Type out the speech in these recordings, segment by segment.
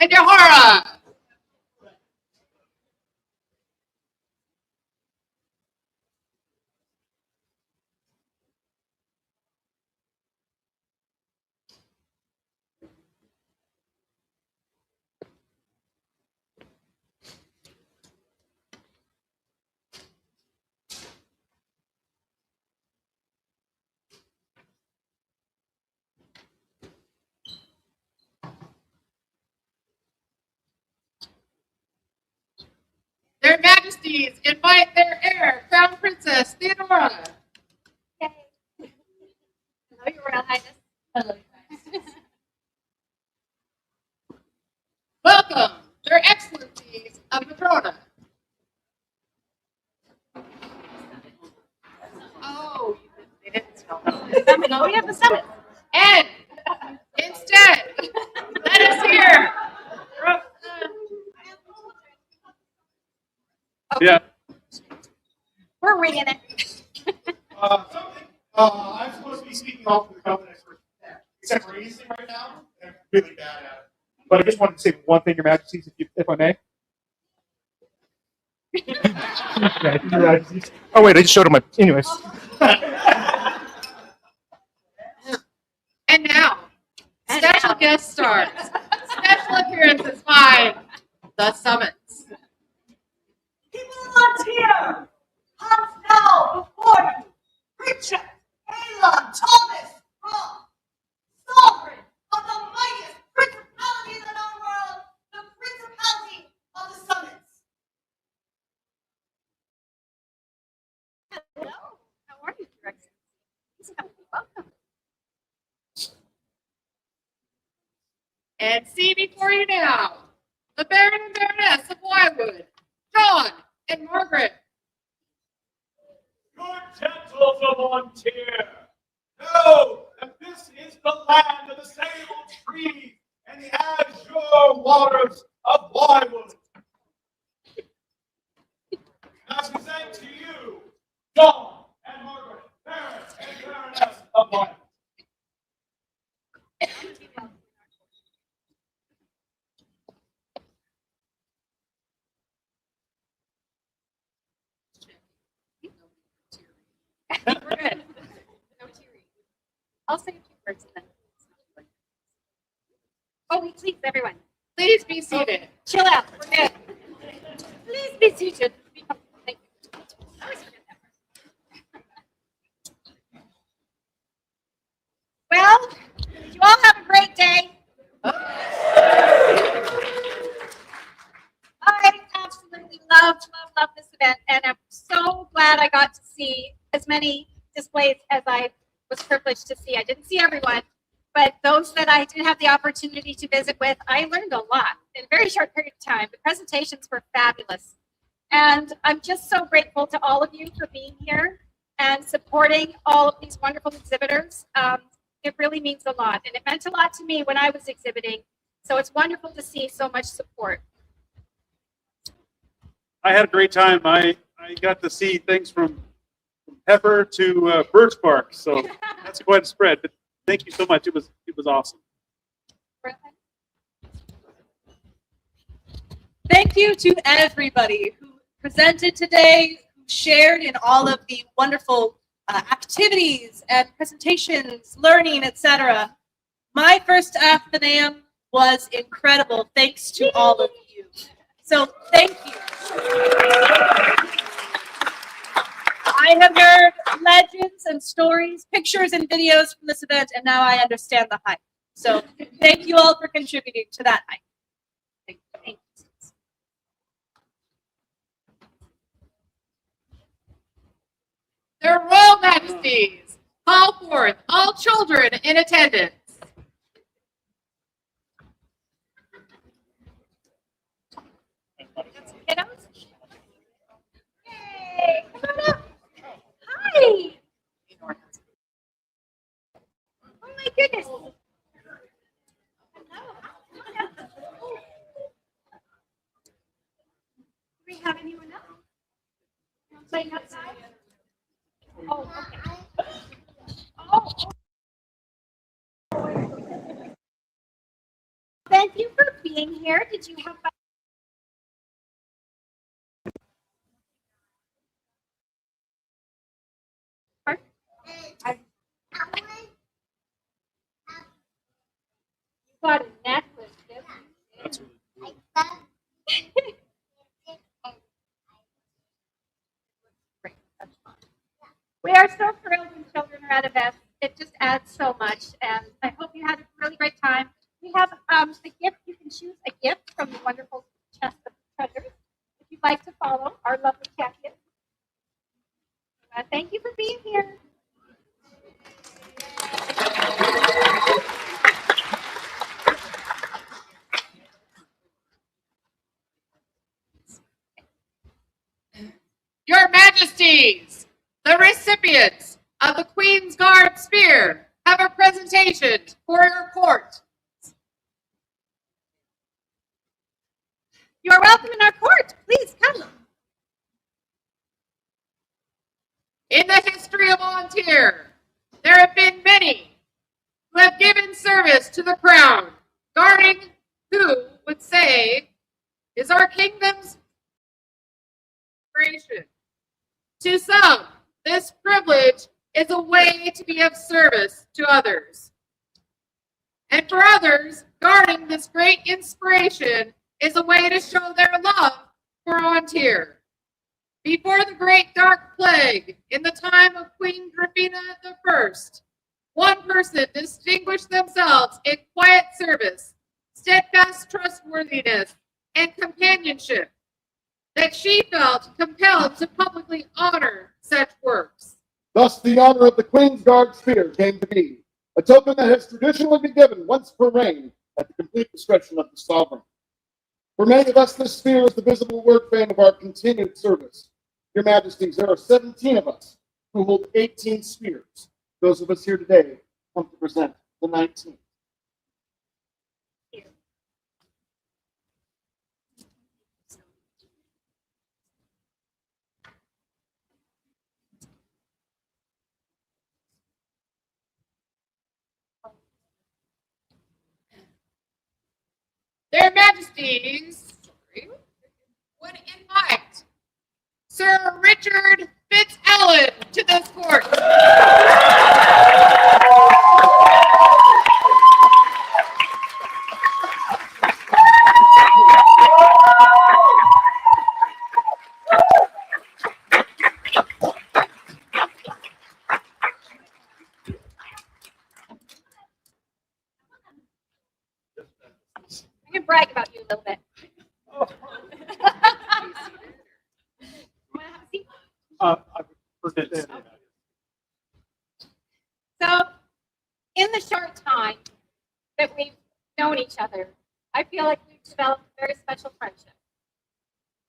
and Yahara. Their Majesties invite their heir, Crown Princess Theodora. Yay. Hello, Your Royal Highness. Hello. Welcome, their Excellencies of Madrone. Oh, they didn't spell that. No, we have the summit. And instead, let us hear. Okay. Yeah. We're winging it. I'm supposed to be speaking off to the company expert, except for easy right now. I'm really bad at it. But I just wanted to say one thing, Your Majesties, if I may. Your Majesties. Oh wait, I just showed him my. Anyways. And now, special guest stars, special appearances by the Summits. People around here, come now before you, Richard, Halon, Thomas, Rob, sovereign of the mightiest principality in the known world, the Principality of the Summits. Hello. How are you, Your Excellency? Welcome. And see before you now, the Baron and Baroness of Wywood, John and Margaret. Your gentles of Ontier, know that this is the land of the sable trees and the azure waters of Wywood. As we say to you, John and Margaret, Baron and Baroness of Wywood. We're good. No teary. I'll say a few words and then. Oh, please, everyone. Please be seated. Chill out. We're good. Please be seated. Thank you. I always forget that part. Well, you all have a great day. I absolutely love this event, and I'm so glad I got to see as many displays as I was privileged to see. I didn't see everyone, but those that I did have the opportunity to visit with, I learned a lot in a very short period of time. The presentations were fabulous. And I'm just so grateful to all of you for being here and supporting all of these wonderful exhibitors. It really means a lot, and it meant a lot to me when I was exhibiting. So it's wonderful to see so much support. I had a great time. I got to see things from pepper to birch bark, so that's quite a spread. But thank you so much. It was awesome. Thank you to everybody who presented today, who shared in all of the wonderful activities and presentations, learning, etc. My first Athenaeum was incredible, thanks to all of you. So thank you. I have heard legends and stories, pictures and videos from this event, and now I understand the hype. So thank you all for contributing to that hype. Thank you. Their Royal Majesties, call forth all children in attendance. Kiddos? Yay! Come on up. Hi. Oh my goodness. Hello. Do we have anyone else? Playing outside? Oh, okay. Oh. Thank you for being here. Did you have fun? You got a necklace, didn't you? That's We are so thrilled when children are at events. It just adds so much, and I hope you had a really great time. We have a gift. You can choose a gift from the wonderful chest of treasures if you'd like to follow our lovely champion. Thank you for being here. Your Majesties, the recipients of the Queen's Guard Spear have a presentation for your court. You are welcome in our court. Please come. In the history of Ontario, there have been many who have given service to the crown, guarding who would say is our kingdom's creation. To some, this privilege is a way to be of service to others. And for others, guarding this great inspiration is a way to show their love for Ontario. Before the Great Dark Plague, in the time of Queen Grafina I, one person distinguished themselves in quiet service, steadfast trustworthiness, and companionship, that she felt compelled to publicly honor such works. Thus, the honor of the Queen's Guard Spear came to be, a token that has traditionally been given once per reign at the complete discretion of the sovereign. For many of us, this spear is the visible word fame of our continued service. Your Majesties, there are 17 of us who hold 18 spears. Those of us here today come to present the 19th. Their Majesties would invite Sir Richard Fitzallen to this court. I can brag about you a little bit. Want to have a seat? I forget that. So, in the short time that we've known each other, I feel like we've developed a very special friendship.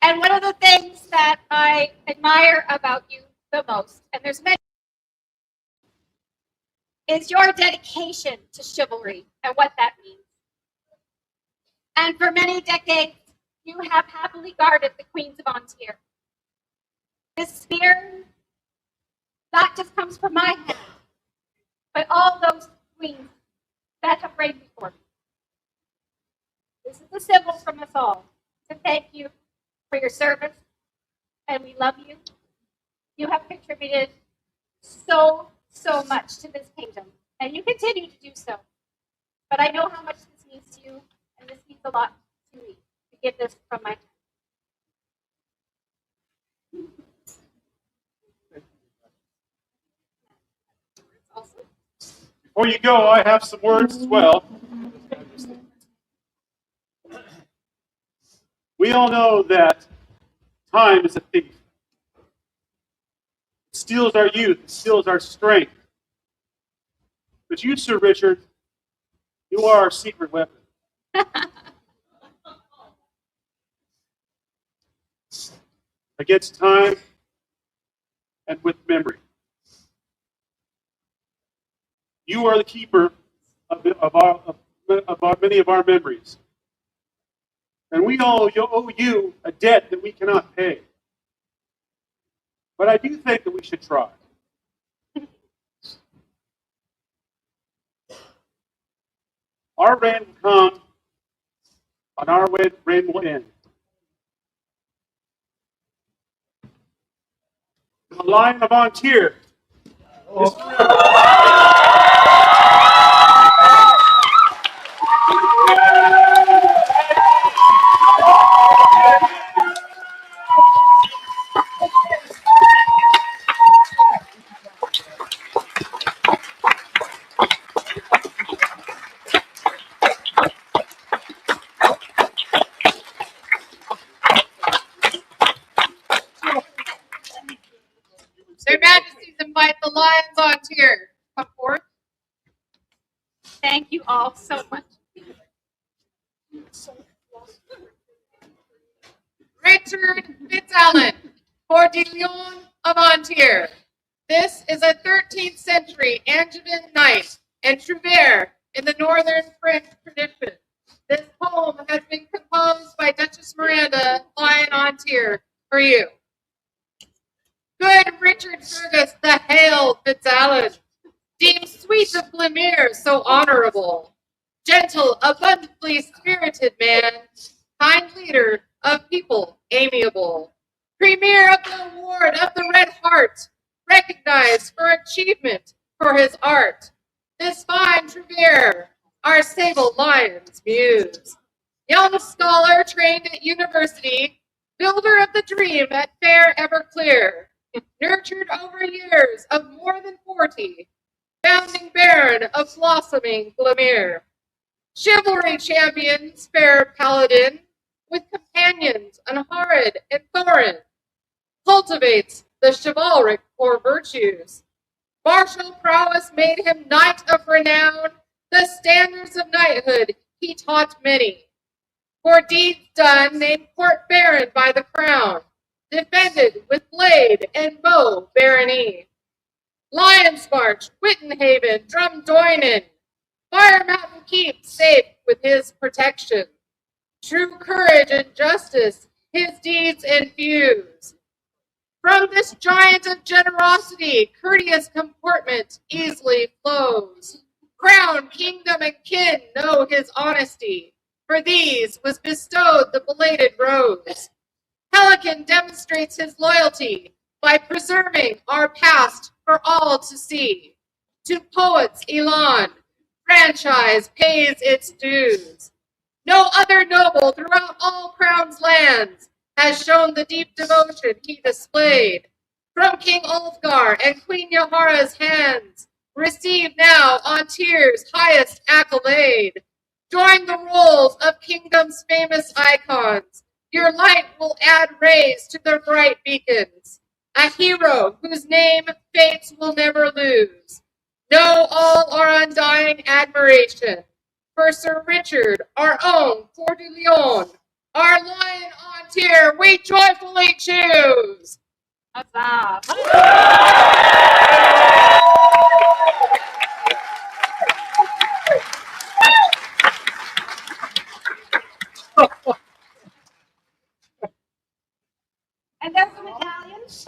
And one of the things that I admire about you the most, and there's many, is your dedication to chivalry and what that means. And for many decades, you have happily guarded the Queens of Ontario. This spear not just comes from my hand, but all those queens that have reigned before me. This is a symbol from us all to thank you for your service, and we love you. You have contributed so much to this kingdom, and you continue to do so. But I know how much this means to you, and this means a lot to me to give this from my hand. Before you go, I have some words as well. We all know that time is a thief. It steals our youth, it steals our strength. But you, Sir Richard, you are our secret weapon. Against time and with memory. You are the keeper of many of our memories. And we all owe you a debt that we cannot pay. But I do think that we should try. Our reign will come on our reign will end. The Lion of Antir is Their Majesties invite the Lions on tier. Come forth. Thank you all so much. Richard FitzAlan, Coeur de Lion of Antir. This is a 13th century Angevin knight and troubadour in the northern French tradition. This poem has been composed by Duchess Miranda, Lion Antir, for you. Good Richard Fergus, the hail FitzAlan, deemed sweet of Glimmer so honorable, gentle, abundantly spirited man, kind leader of people amiable, premier of the award of the Red Heart, recognized for achievement for his art. This fine troubadour, our sable lion's muse, young scholar trained at university, builder of the dream at fair Everclear, nurtured over years of more than 40, founding baron of blossoming Glimmer, chivalry champions, fair paladin, with companions unhorrid and foreign, cultivates the chivalric core virtues. Martial prowess made him knight of renown, the standards of knighthood he taught many. For deeds done, named court baron by the crown, defended with blade and bow barony. Lion's March, Wittenhaven, Drumdoinen, Fire Mountain Keep safe with his protection. True courage and justice his deeds infuse. From this giant of generosity, courteous comportment easily flows. Crown, kingdom, and kin know his honesty. For these was bestowed the belated rose. Pelican demonstrates his loyalty by preserving our past for all to see. To poets, Elan, franchise pays its dues. No other noble throughout all Crown's lands has shown the deep devotion he displayed. From King Ulfgar and Queen Yahara's hands, receive now Antir's highest accolade. Join the rolls of kingdom's famous icons. Your light will add rays to their bright beacons. A hero whose name fates will never lose. Know all our undying admiration for Sir Richard, our own Coeur de Lion, our Lion Antir, we joyfully choose. Huzzah. And there's the medallions.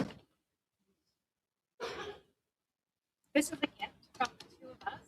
This is a gift from the two of us.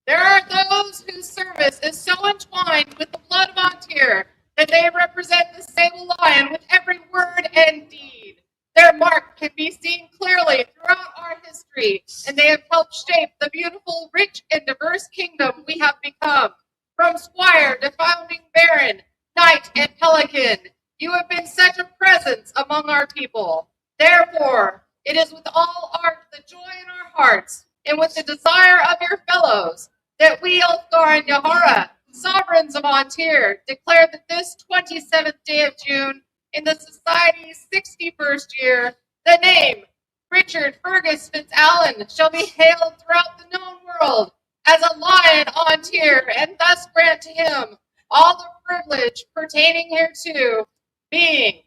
There are those whose service is so entwined with the blood of Antir that they represent the sable lion with every word and deed. Their mark can be seen clearly throughout our history, and they have helped shape the beautiful, rich, and diverse kingdom we have become. From squire to founding baron, knight, and pelican, you have been such a presence among our people. Therefore, it is with all the joy in our hearts, and with the desire of your fellows, that we, Ulfgar and Yahara, sovereigns of Antir, declare that this 27th day of June, in the Society's 61st year, the name Richard Fergus FitzAlan shall be hailed throughout the known world as a Lion Antir, and thus grant to him all the privilege pertaining hereto, being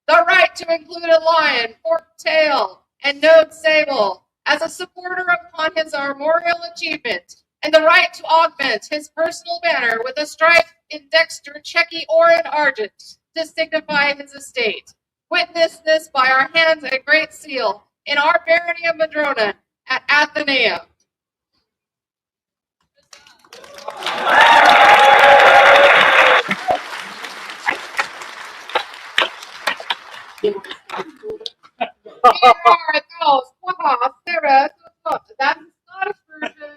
the right to include a lion, forked tail, and node sable as a supporter upon his armorial achievement, and the right to augment his personal banner with a stripe in dexter, chequy, or in argent to signify his estate. Witness this by our hands and great seal in our Barony of Madrone at Athenaeum. Here are those. Wow, Sarah. That's not a version.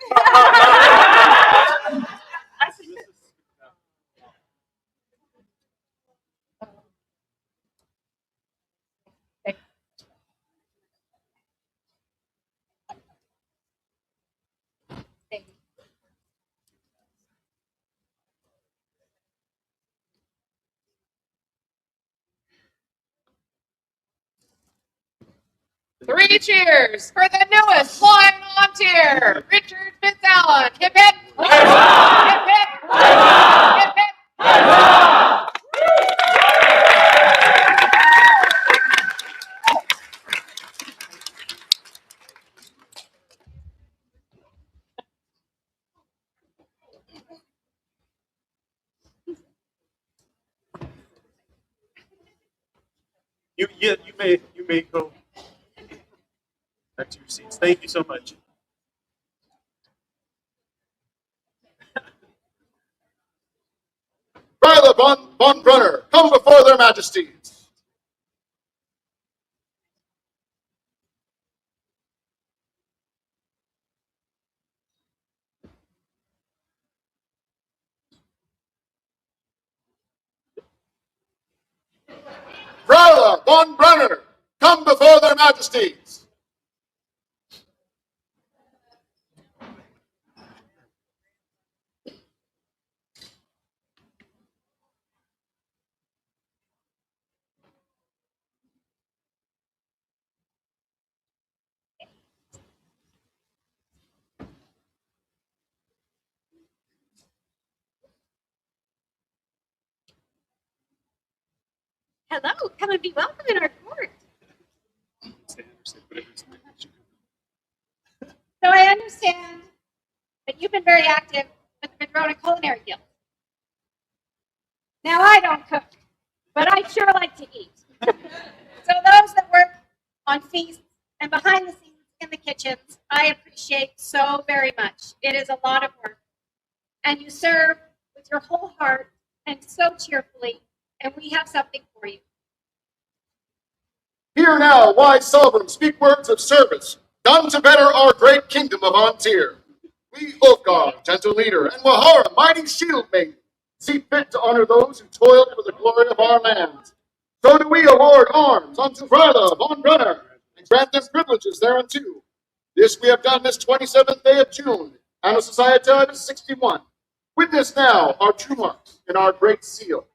Three cheers for the newest flying on tier, Richard Fitzallen. Hip hip. Hip hip. Hip hip. You may go back to your seats. Thank you so much. Ryla von Brunner, come before their majesties. Ryla von Brunner, come before their majesties. Hello, come and be welcome in our court. So I understand that you've been very active with the Madrone Culinary Guild. Now I don't cook, but I sure like to eat. So those that work on feasts and behind the scenes in the kitchens, I appreciate so very much. It is a lot of work. And you serve with your whole heart and so cheerfully, and we have something for you. Hear now, wise sovereign, speak words of service, done to better our great kingdom of Antir. We, Ulfgar, gentle leader, and Wahara, mighty shield maiden, see fit to honor those who toiled for the glory of our land. So do we award arms unto Ryla von Brunner, and grant them privileges thereunto. This we have done this 27th day of June, Anno Societatis 61. Witness now our true marks and our great seal.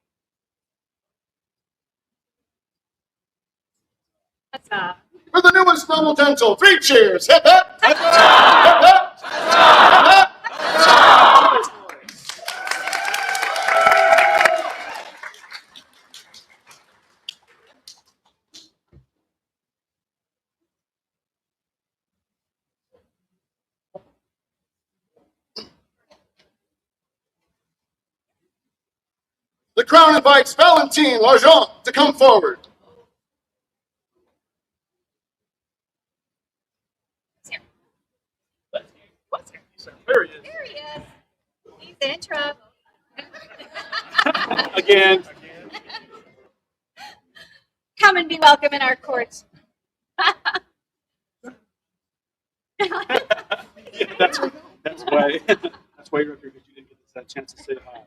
For the newest noble dental, 3 cheers! Hip hip! Hip hip! Hip hip! Hip hip! The crown invites Valentine L'Argent to come forward. There he is. There he is. He's in trouble. Again. Come and be welcome in our court. Yeah, that's why you're up here, because you didn't get that chance to say hi.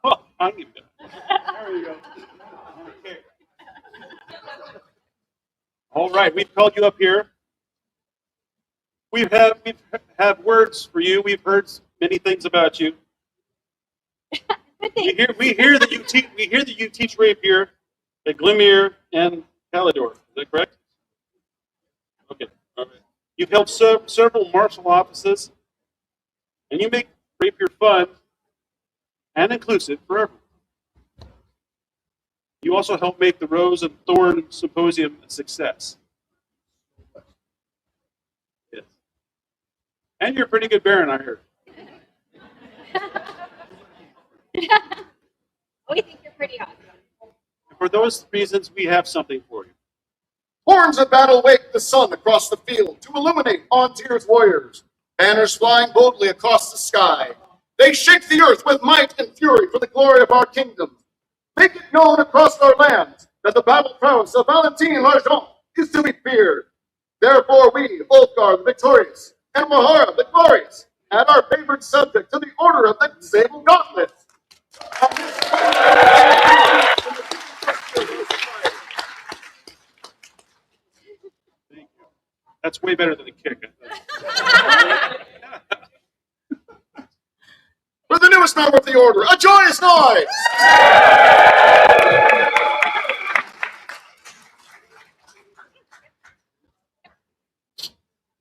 Oh, I'm gonna go. There you go. Okay. All right, we've called you up here. We have words for you. We've heard many things about you. We hear that you teach rapier at Glimmer and Calidor. Is that correct? Okay. All right. You've held several martial offices, and you make rapier fun and inclusive for everyone. You also help make the Rose and Thorn Symposium a success. Yes. And you're a pretty good Baron, I heard. We think you're pretty awesome. And for those reasons, we have something for you. Horns of battle wake the sun across the field to illuminate on-tier's warriors. Banners flying boldly across the sky. They shake the earth with might and fury for the glory of our kingdom. Make it known across our lands that the battle prowess of Valentine Largent is to be feared. Therefore we, Ulfgar the victorious, and Mahara the glorious, add our favored subject to the order of the Sable Gauntlet. That's way better than a kick. For the newest member of the order, a joyous noise!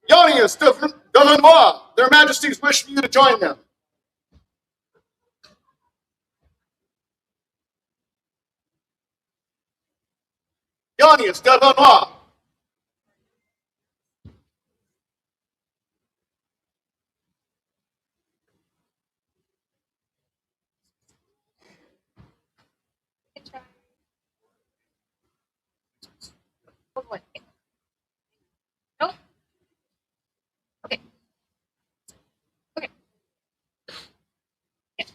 Yannius de Venois, their majesties wish for you to join them. Yannius de Venois. Nope. Okay. Okay. Yeah.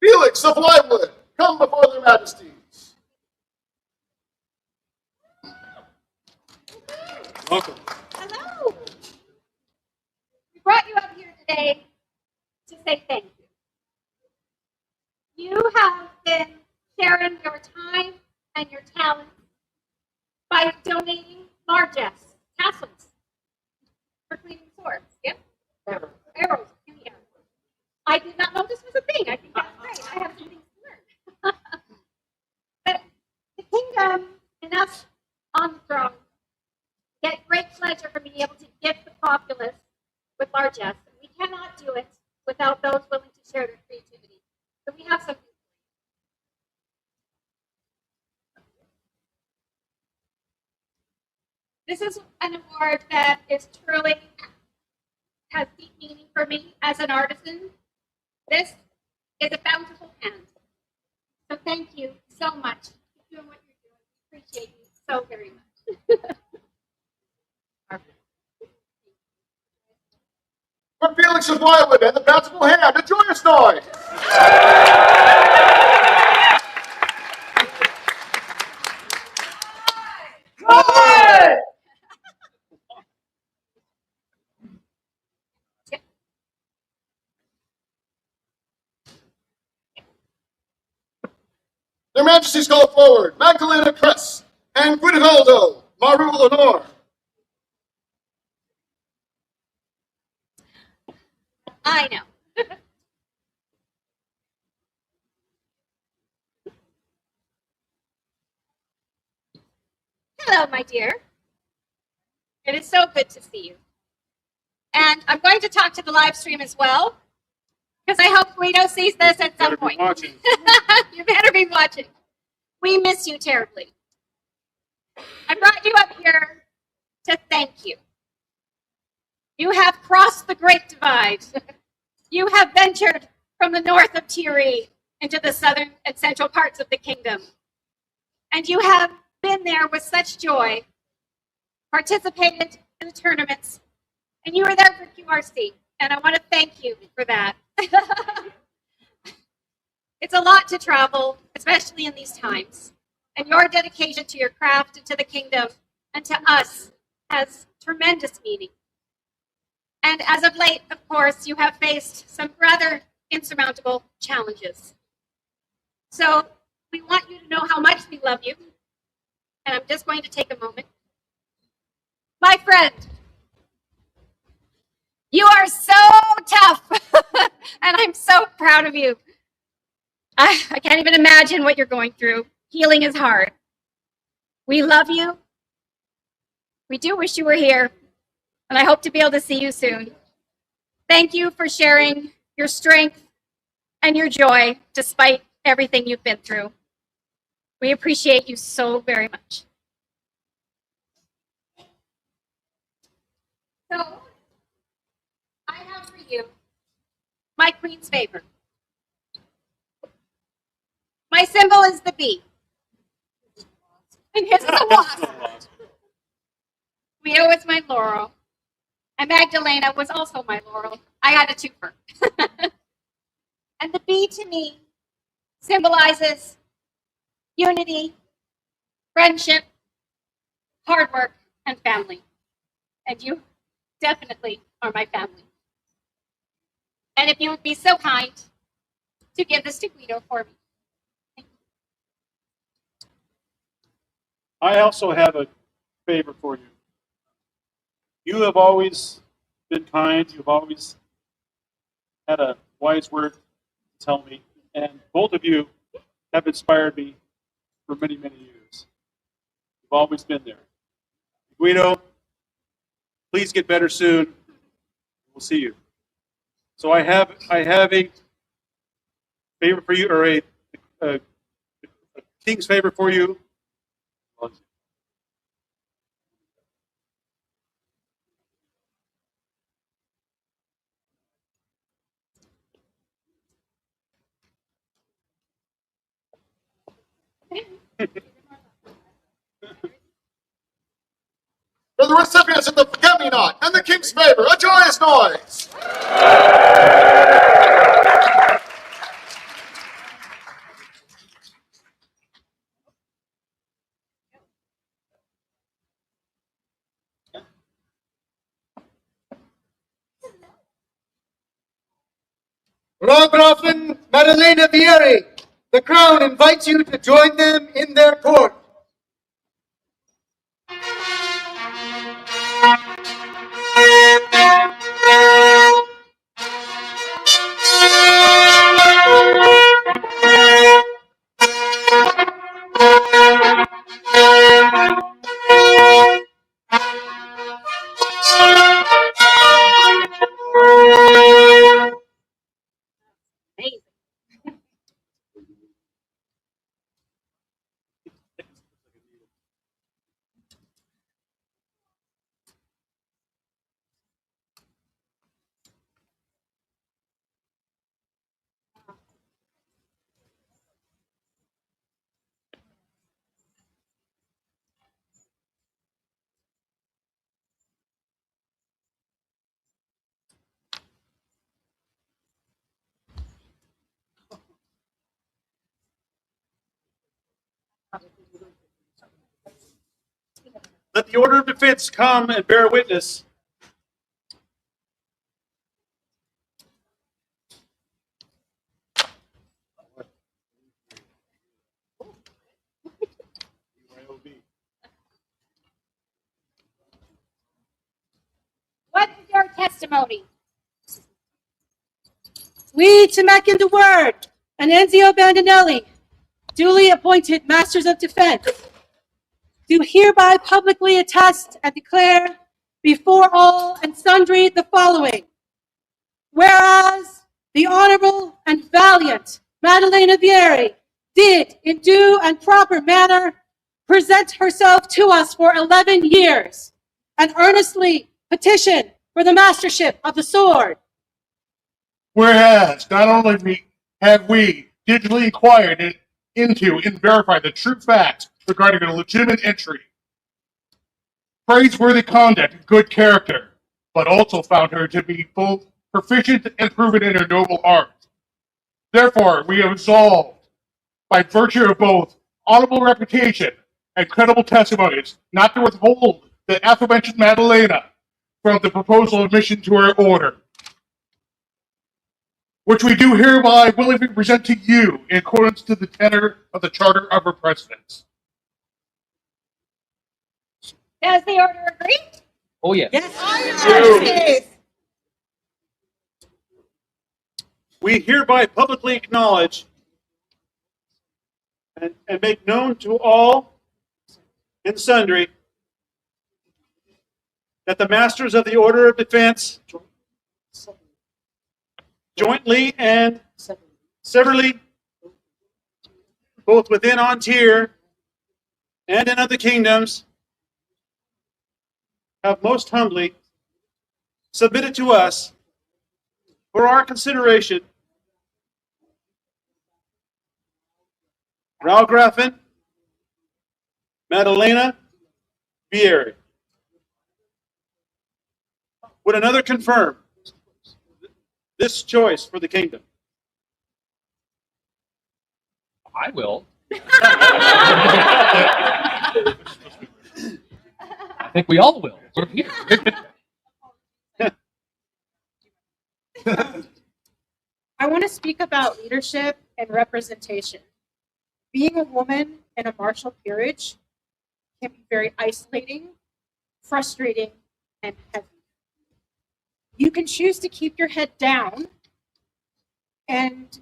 Felix of Lywood, come before their majesties. Welcome. Hello. We brought you up here today to say thank you. You have been sharing your time and your talent by donating largesse, tassels, for cleaning swords. Yep. Arrows. Yeah. I did not know this was a thing. I think that's great. I have some things to learn. But the kingdom and us on the throne get great pleasure from being able to gift the populace with largesse. We cannot do it without those willing to share their creativity. So we have something. This is an award that is truly has deep meaning for me as an artisan. This is a bountiful hand. So thank you so much for doing what you're doing. We appreciate you so very much. For Felix of Lywood and the bountiful hand, a joyous noise! Good! Their majesties call forward Magdalena Cress and Guidovaldo Maru Lenore. I know. Hello, my dear. It is so good to see you. And I'm going to talk to the live stream as well, because I hope Guido sees this at some Better be point. watching. You better be watching. We miss you terribly. I brought you up here to thank you. You have crossed the Great Divide. You have ventured from the north of Thierry into the southern and central parts of the kingdom. And you have been there with such joy, participated in the tournaments, and you were there for QRC. And I want to thank you for that. It's a lot to travel, especially in these times. And your dedication to your craft and to the kingdom and to us has tremendous meaning. And as of late, of course, you have faced some rather insurmountable challenges. So we want you to know how much we love you. And I'm just going to take a moment. My friend, you are so tough. And I'm so proud of you. I can't even imagine what you're going through. Healing is hard. We love you. We do wish you were here. And I hope to be able to see you soon. Thank you for sharing your strength and your joy despite everything you've been through. We appreciate you so very much. So, Queen's favor. My symbol is the bee. And his is a wasp. Guido was my laurel. And Magdalena was also my laurel. I had a twofer. And the bee to me symbolizes unity, friendship, hard work, and family. And you definitely are my family. And if you would be so kind to give this to Guido for me. I also have a favor for you. You have always been kind. You've always had a wise word to tell me. And both of you have inspired me for many, many years. You've always been there. Guido, please get better soon. We'll see you. So I have a favor for you, or a king's favor for you. For the recipients of the Forget-Me-Not and the King's Favor, a joyous noise! Landgrafen Madalena Vieri, the Crown invites you to join them in their court. Amazing. Let the order of defense come and bear witness. What is your testimony? We, Temecin the Word, and Enzio Bandinelli, duly appointed Masters of Defense, do hereby publicly attest and declare before all and sundry the following. Whereas the Honorable and Valiant Madalena Vieri did, in due and proper manner, present herself to us for 11 years, and earnestly petition for the mastership of the sword. Whereas, not only have we digitally inquired into and verified the true facts regarding her legitimate entry, praiseworthy conduct and good character, but also found her to be both proficient and proven in her noble art. Therefore, we have resolved, by virtue of both honorable reputation and credible testimonies, not to withhold the aforementioned Madalena from the proposal of admission to our order, which we do hereby willingly present to you in accordance to the tenor of the Charter of our Presidents. Does the order agree? Oh, yes. Yes. We hereby publicly acknowledge and make known to all and sundry that the Masters of the Order of Defense jointly and severally, both within Ontier and in other kingdoms, have most humbly submitted to us for our consideration Raugrafen, Madalena, Vieri. Would another confirm this choice for the kingdom? I will. I think we all will. We're here. I want to speak about leadership and representation. Being a woman in a martial peerage can be very isolating, frustrating, and heavy. You can choose to keep your head down and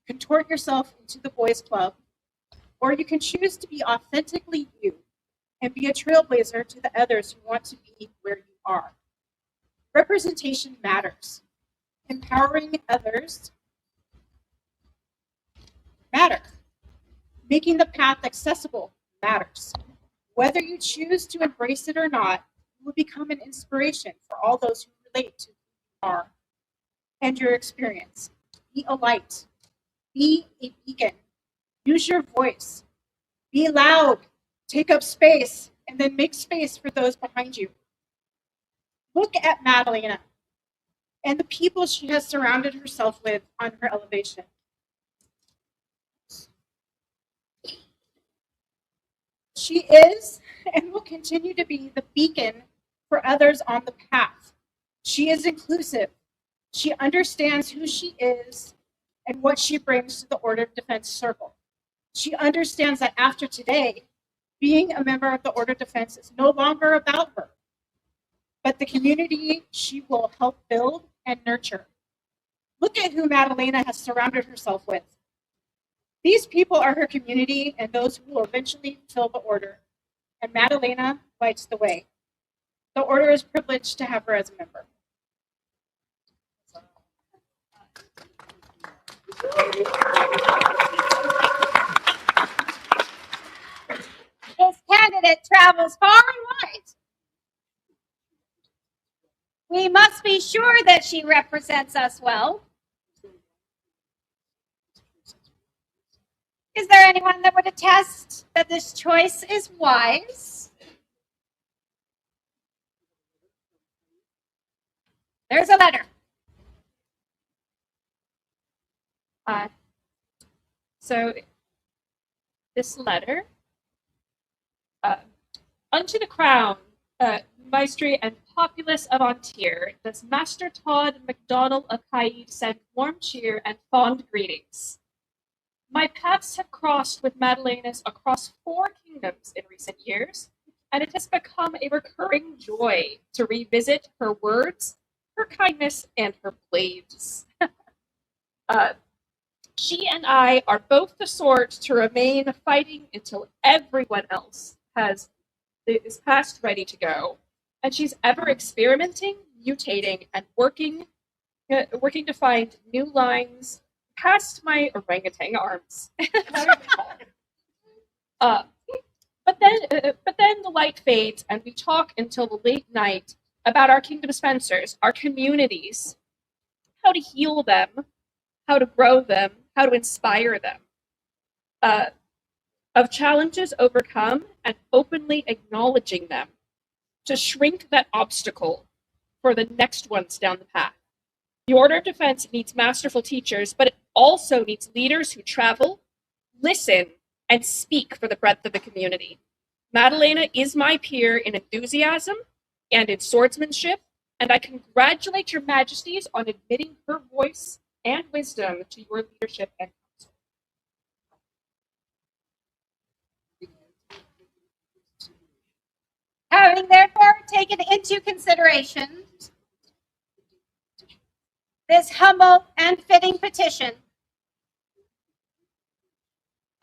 contort yourself into the boys' club, or you can choose to be authentically you and be a trailblazer to the others who want to be where you are. Representation matters. Empowering others matter. Making the path accessible matters. Whether you choose to embrace it or not, you will become an inspiration for all those who relate to who you are and your experience. Be a light. Be a beacon. Use your voice. Be loud. Take up space, and then make space for those behind you. Look at Madalena and the people she has surrounded herself with on her elevation. She is and will continue to be the beacon for others on the path. She is inclusive. She understands who she is and what she brings to the Order of Defense circle. She understands that after today, being a member of the Order of Defense is no longer about her, but the community she will help build and nurture. Look at who Madalena has surrounded herself with. These people are her community and those who will eventually fill the Order, and Madalena lights the way. The Order is privileged to have her as a member. This candidate travels far and wide. We must be sure that she represents us well. Is there anyone that would attest that this choice is wise? There's a letter. So this letter, unto the crown, maestri and populace of Antir, does Master Todd MacDonald of Caid send warm cheer and fond greetings. My paths have crossed with Madalena's across 4 kingdoms in recent years, and it has become a recurring joy to revisit her words, her kindness, and her blades. She and I are both the sort to remain fighting until everyone else is past ready to go, and she's ever experimenting, mutating, and working to find new lines past my orangutan arms. But then the light fades, and we talk until the late night about our kingdom spencers, our communities, how to heal them, how to grow them, how to inspire them, of challenges overcome and openly acknowledging them, to shrink that obstacle for the next ones down the path. The Order of Defense needs masterful teachers, but it also needs leaders who travel, listen, and speak for the breadth of the community. Madalena is my peer in enthusiasm and in swordsmanship, and I congratulate your majesties on admitting her voice and wisdom to your leadership and counsel. Having therefore taken into consideration this humble and fitting petition,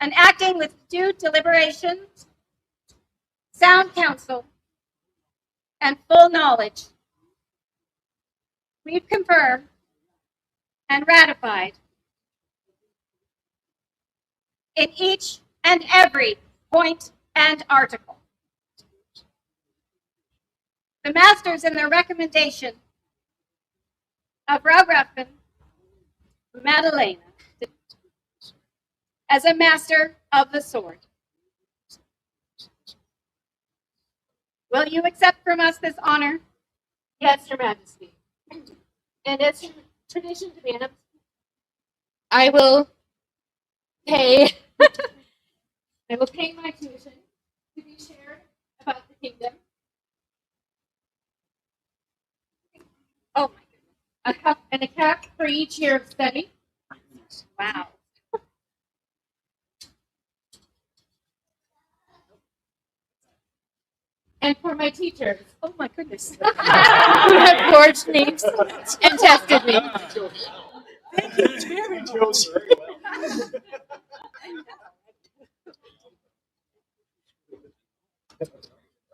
and acting with due deliberation, sound counsel, and full knowledge, we've confirmed and ratified in each and every point and article. The masters in their recommendation of Raugrafen, Madalena, as a master of the sword. Will you accept from us this honor? Yes, Your Majesty. And it's tradition to be an I will pay. I will pay my tuition to be shared about the kingdom. Oh my A cup and a cap for each year of study. goodness. Wow. And for my teachers Oh my goodness. who have forged me and tested me.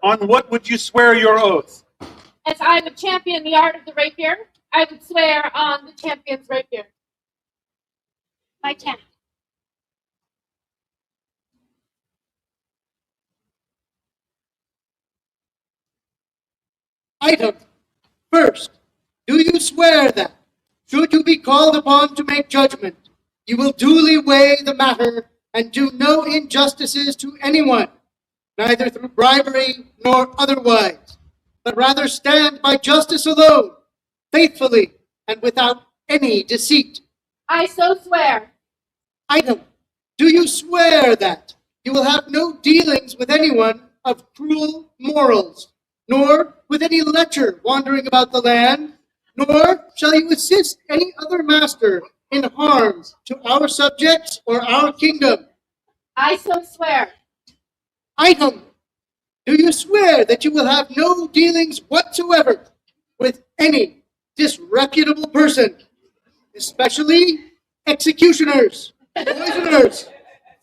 On what would you swear your oath? As I would champion the art of the rapier, I would swear on the champion's rapier. My 10. Item. First, do you swear that, should you be called upon to make judgment, you will duly weigh the matter and do no injustices to anyone, neither through bribery nor otherwise, but rather stand by justice alone, faithfully, and without any deceit? I so swear. Item. Do you swear that you will have no dealings with anyone of cruel morals, nor with any lecher wandering about the land, nor shall you assist any other master in harm to our subjects or our kingdom? I so swear. Item. Do you swear that you will have no dealings whatsoever with any disreputable person, especially executioners, poisoners,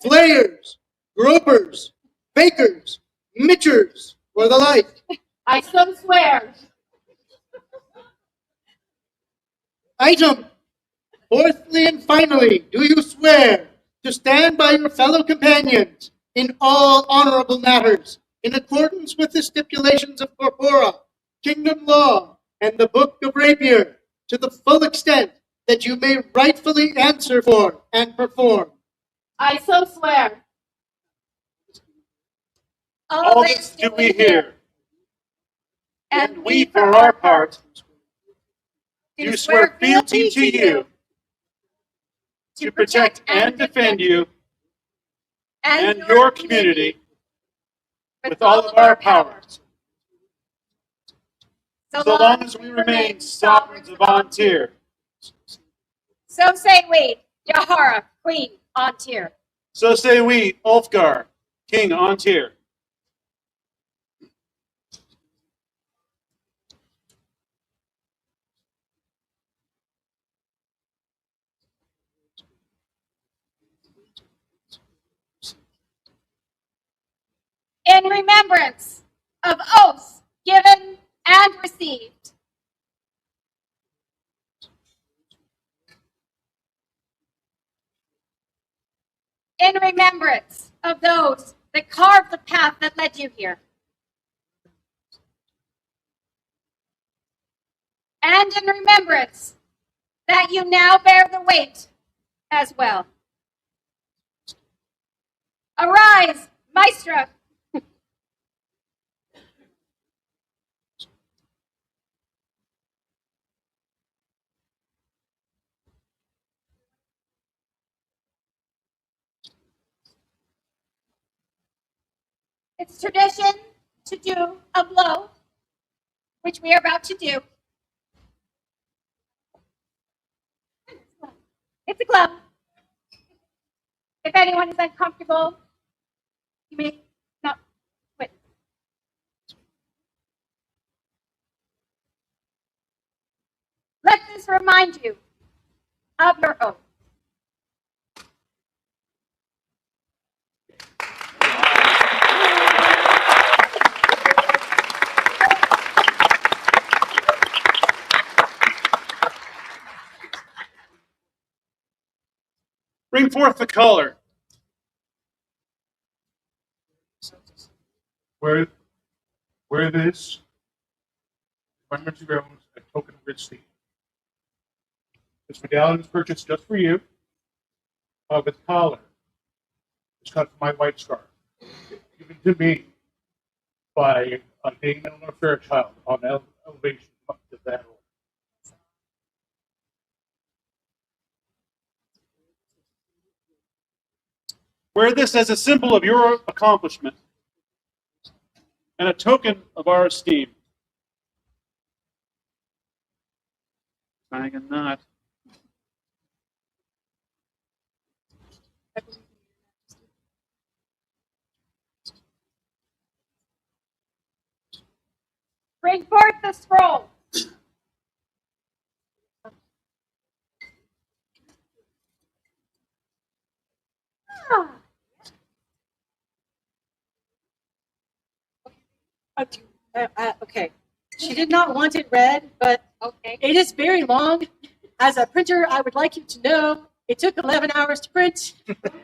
flayers, gropers, bakers, mitchers, or the like? I so swear. Item. Fourthly and finally, do you swear to stand by your fellow companions in all honorable matters, in accordance with the stipulations of corpora, kingdom law, and the Book of Rapier, to the full extent that you may rightfully answer for and perform? I so swear. All this do we hear. And we, for our part, do swear fealty to you, to protect and defend you and your community with all of our powers, so long as we remain sovereigns of Ontir. So say we, Yahara, Queen, Ontir. So say we, Ulfgar, King Ontir. In remembrance of oaths given and received. In remembrance of those that carved the path that led you here. And in remembrance that you now bear the weight as well. Arise, Maestra. It's tradition to do a blow, which we are about to do. It's a glove. If anyone is uncomfortable, you may not quit. Let this remind you of your oath. Bring forth the color. Wear this. Remember to grow a token of rich steed. This medallion is purchased just for you, with collar, is cut from my white scarf, given to me by a Dame Eleanor Fairchild on elevation up to that order. Wear this as a symbol of your accomplishment and a token of our esteem. Tying a knot. Bring forth the scroll. Okay. She did not want it read, but Okay. it is very long. As a printer, I would like you to know it took 11 hours to print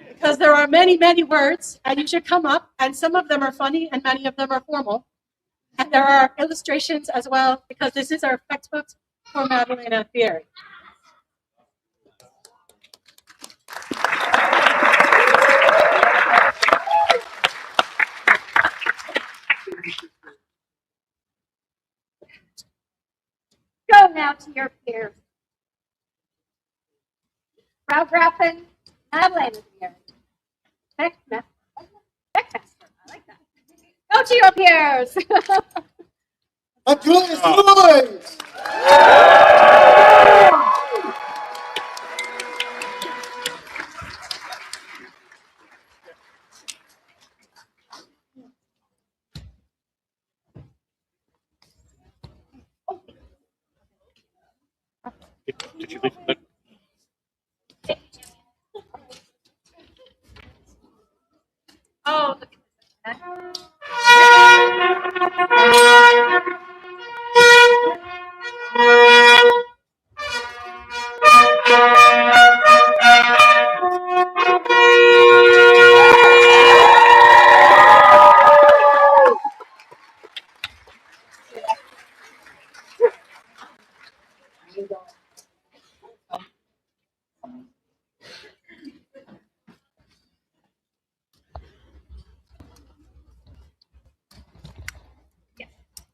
because there are many, many words, and you should come up, and some of them are funny and many of them are formal. And there are illustrations as well, because this is our textbook for Madalena Theory. Go now to your peers. Frau Grafen, Madeleine here. Beckmaster. I like that. Go to your peers. A joyous noise! Did you leave the Oh, look at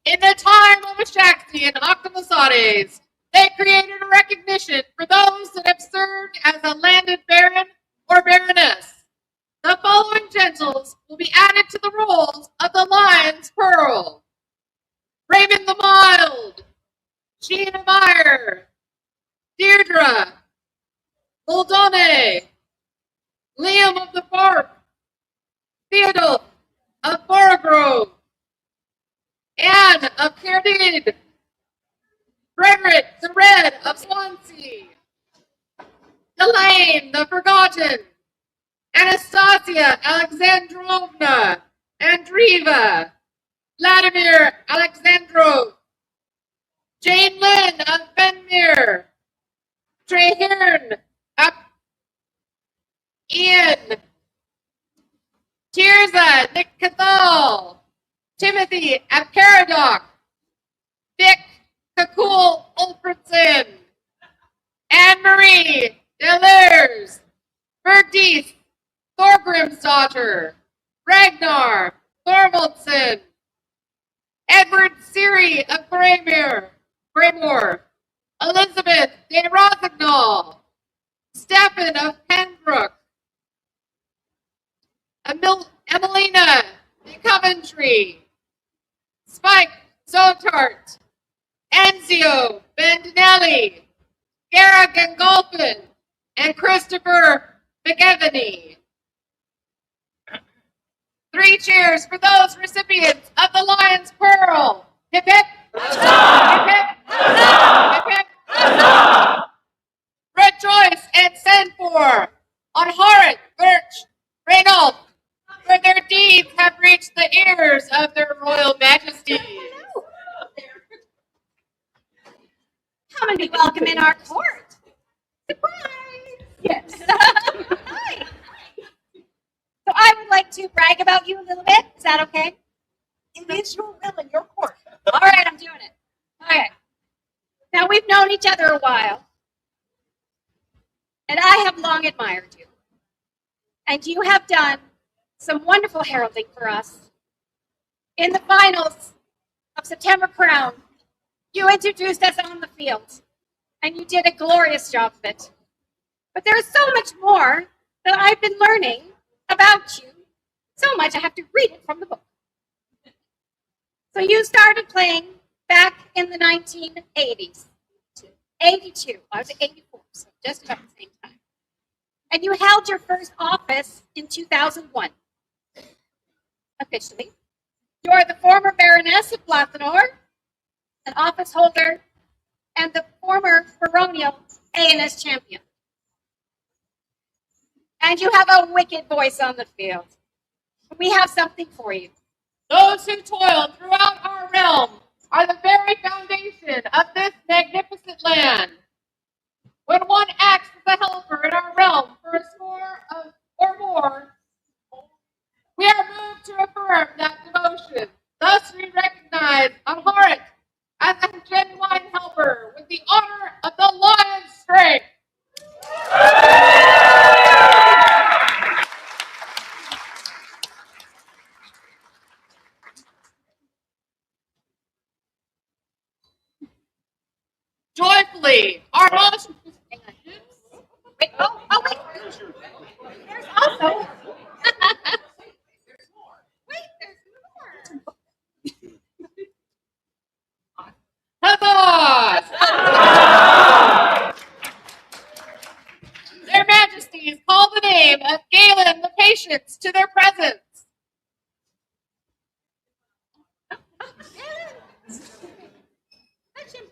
In the time of Ashaxi and Octomosades, they created a recognition for those that have served as a landed baron or baroness. The following gentles will be added to the rolls of the Lion's Pearl: Raymond the Mild, Sheena Meyer, Deirdre, Goldone, Liam of the Park, Theodulf of Borogrove, Anne of Caerdid, Frederick the Red of Swansea, Elaine the Forgotten, Anastasia Alexandrovna Andreeva, Vladimir Alexandrov, Jane Lynn of Benmere, Treherne of Ian, Tirza Nick Cathal, Timothy of Caradoc, Dick Kakul Ulfredson, Anne-Marie Delers, Bergdis Thorgrim's daughter, Ragnar Thorvaldsen, Edward Siri of Graymore, Elizabeth de Rosignol, Stephen of Pembroke, Emelina de Coventry, Spike Zotart, Enzio Bandinelli, Gara Gangolfin, and Christopher McEvany. 3 cheers for those recipients of the Lion's Pearl. Hip hip. Hip hip. Hip hip. Rejoice and send for on Horace, Birch, Reynold, for their deeds have reached the ears of their royal majesties. Come and be welcome in our court. Surprise! Yes. Hi. So I would like to brag about you a little bit. Is that okay? It is your will in your court. All right, I'm doing it. Okay. Now we've known each other a while, and I have long admired you. And you have done some wonderful heralding for us. In the finals of September Crown, you introduced us on the field, and you did a glorious job of it. But there is so much more that I've been learning about you. So much I have to read it from the book. So you started playing back in the 1980s. 82. I was 84, so just about the same time. And you held your first office in 2001. Officially. You are the former Baroness of Athenaeum, an office holder, and the former baronial ANS champion. And you have a wicked voice on the field. We have something for you. Those who toil throughout our realm are the very foundation of this magnificent land. When one acts as a helper in our realm for a score of or more, we are moved to affirm that devotion. Thus we recognize Amharit as a genuine helper with the honor of the lion's strength. Joyfully, our most Hang on. Wait, wait. There's also. Wait, there's more. huzzah! Their Majesties call the name of Galen the Patience to their presence. Touch him.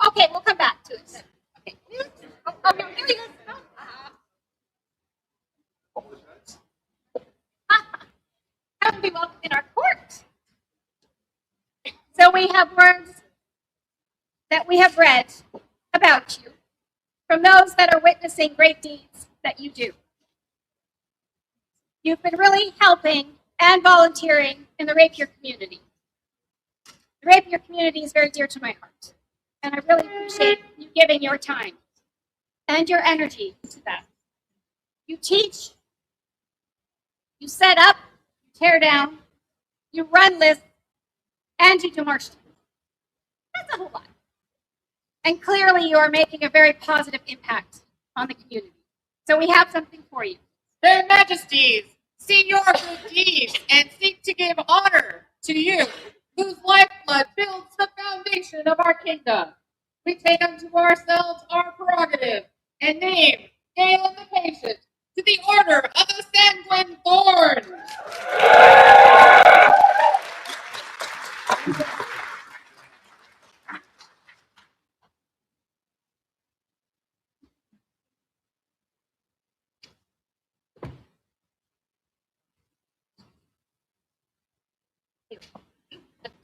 Okay, we'll come back to it. Okay. Oh, no, here he is. Have to be welcome in our court. So we have words that we have read about you from those that are witnessing great deeds that you do. You've been really helping and volunteering in the rapier community. The rapier community is very dear to my heart, and I really appreciate you giving your time and your energy to that. You teach, you set up, you tear down, you run lists, and you do march. That's a whole lot. And clearly you are making a very positive impact on the community. So we have something for you. Their Majesties, see your good deeds and seek to give honor to you, whose lifeblood builds the foundation of our kingdom. We take unto ourselves our prerogative and name Galen the Patient to the order of the Sanguine Thorn.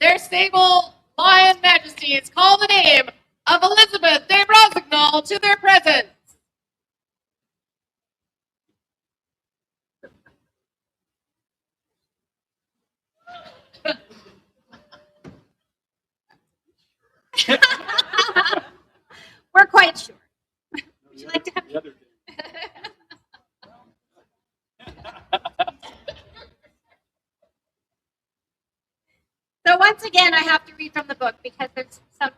Their sable lion majesties call the name of Elizabeth de Rosignol to their presence. We're quite sure. Would you like to have The other day. So once again, I have to read from the book because there's so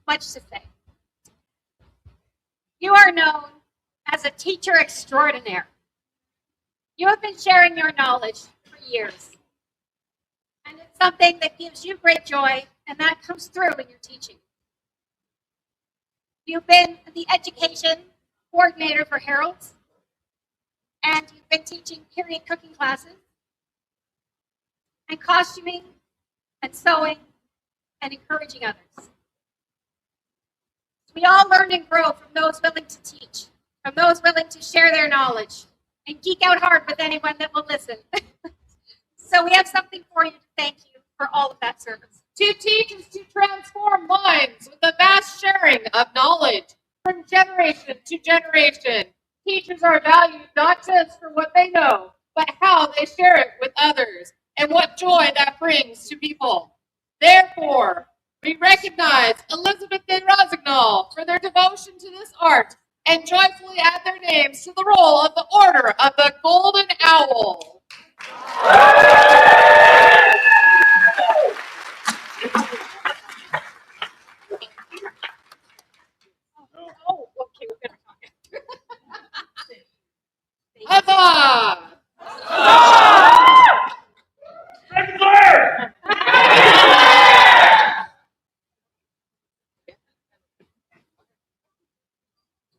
much to say. You are known as a teacher extraordinaire. You have been sharing your knowledge for years. And it's something that gives you great joy, and that comes through in your teaching. You've been the education coordinator for Heralds, and you've been teaching period cooking classes, and costuming, and sewing, and encouraging others. We all learn and grow from those willing to teach, from those willing to share their knowledge, and geek out hard with anyone that will listen. So we have something for you to thank you for all of that service. To teach is to transform minds with the vast sharing of knowledge from generation to generation. Teachers are valued not just for what they know, but how they share it with others and what joy that brings to people. Therefore, We recognize Elizabeth de Rosignol for their devotion to this art and joyfully add their names to the roll of the Order of the Golden Owl. Oh, okay, we're gonna talk. Huzzah! Declare!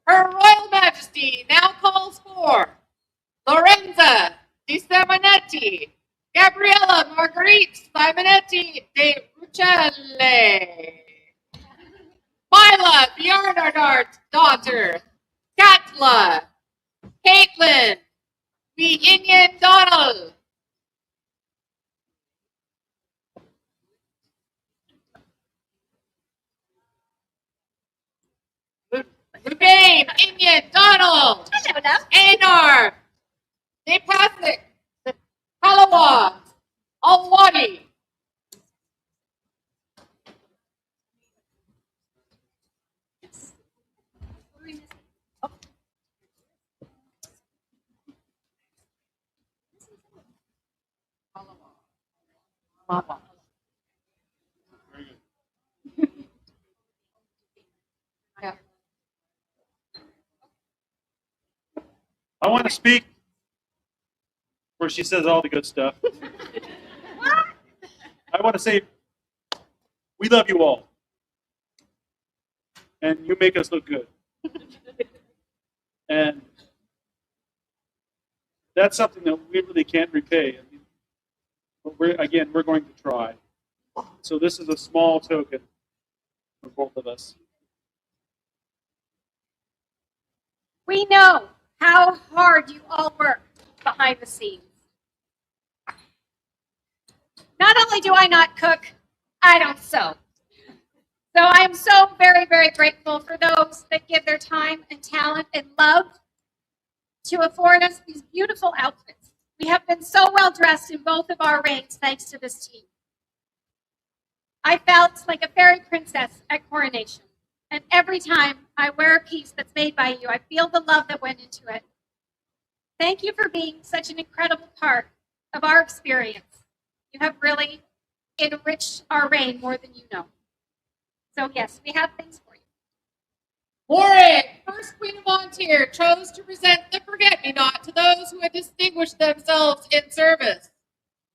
Her Royal Majesty now calls for Lorenza di Simonetti, Gabriella Marguerite Simonetti de Rucelle, Mila Bjarnard's daughter, Katla, Caitlin, Inian Donald, Rubain, Inian Donald, Anar, Nepasik, Palawa, Alwadi, I want to speak where she says all the good stuff. I want to say, we love you all. And you make us look good. And that's something that we really can't repay. But we're going to try. So this is a small token for both of us. We know how hard you all work behind the scenes. Not only do I not cook, I don't sew. So I am so very, very grateful for those that give their time and talent and love to afford us these beautiful outfits. We have been so well dressed in both of our reigns thanks to this team. I felt like a fairy princess at coronation. And every time I wear a piece that's made by you, I feel the love that went into it. Thank you for being such an incredible part of our experience. You have really enriched our reign more than you know. So yes, we have things for you. Warren, first Queen of Montier, chose to present the forget-me-not to those who had distinguished themselves in service.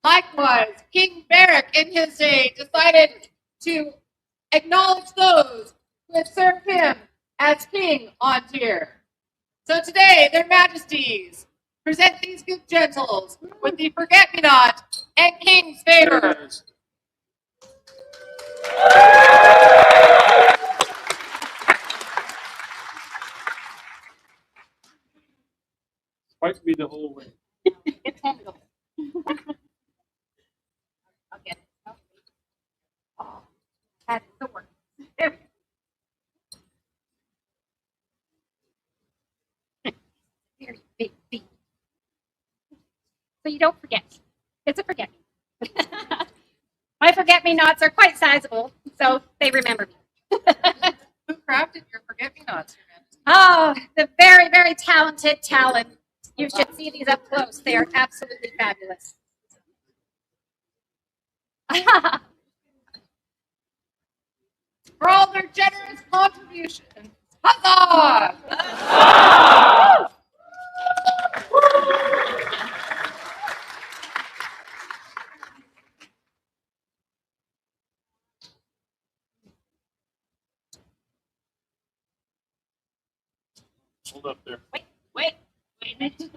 Likewise, King Beric in his day decided to acknowledge those who had served him as King Montier. So today, their majesties present these good gentles with the forget-me-not and King's favor. Fight me the whole way. It's handled. I'll get it. Oh, that's the word. There we go. Very big feet. So you don't forget. It's a forget me. My forget-me-nots are quite sizable, so they remember me. Who crafted your forget-me-nots, Your Majesty? Oh, the very, very talented Talon. You should see these up close. They are absolutely fabulous. For all their generous contributions. Huzzah! Hold up there. Wait a minute.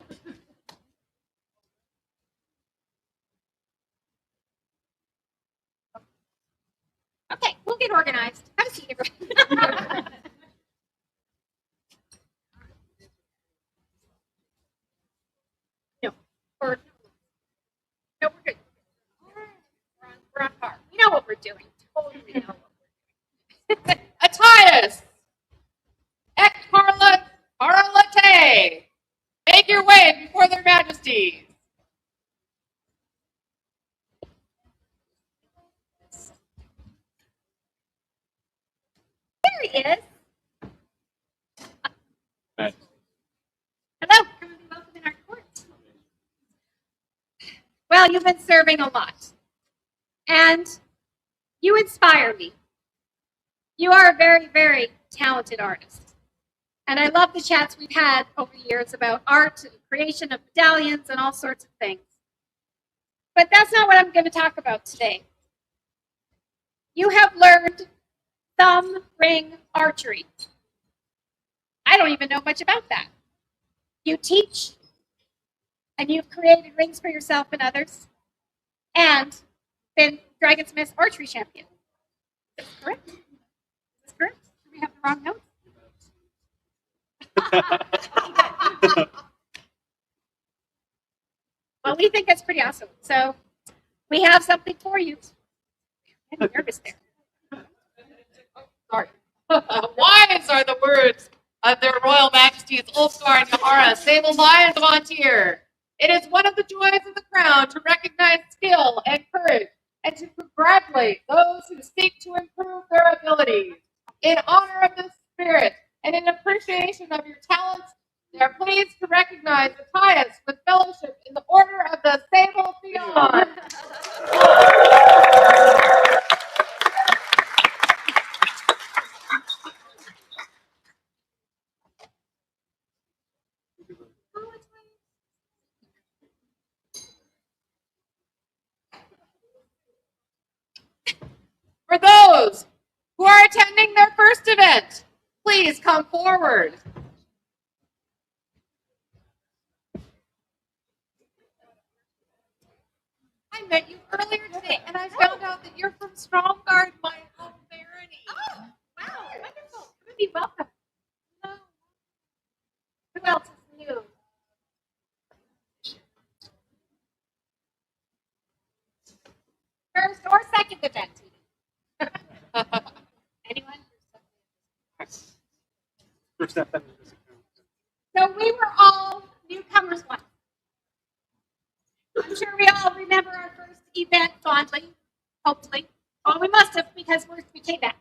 Okay, we'll get organized. Have a seat, everyone. No, or no, we're good. We're on par. We know what we're doing. Totally know what we're doing. Attias! Et Carlate! Make your way before their majesties. Well, you've been serving a lot. And you inspire me. You are a very, very talented artist. And I love the chats we've had over the years about art and creation of medallions and all sorts of things. But that's not what I'm going to talk about today. You have learned thumb ring archery. I don't even know much about that. You teach, and you've created rings for yourself and others, and been Dragonsmith's archery champion. Is this correct? Is this correct? Do we have the wrong notes? Well, we think that's pretty awesome. So we have something for you. I'm nervous there. Sorry. Wise are the words of their Royal Majesties Ulfgar and Yahara, sable lions of Antir. It is one of the joys of the crown to recognize skill and courage and to congratulate those who seek to improve their abilities. In honor of this spirit and in appreciation of your talents, they are pleased to recognize Matthias with fellowship in the Order of the Sable Theon. For those who are attending their first event, please come forward. I met you earlier today, and I found out that you're from Stromgard, my home barony. Oh, wow, wonderful. You would be welcome. Hello. Who else is new? First or second event? Anyone? First step. So we were all newcomers once. I'm sure we all remember our first event fondly, hopefully. Oh, we must have, because we came back.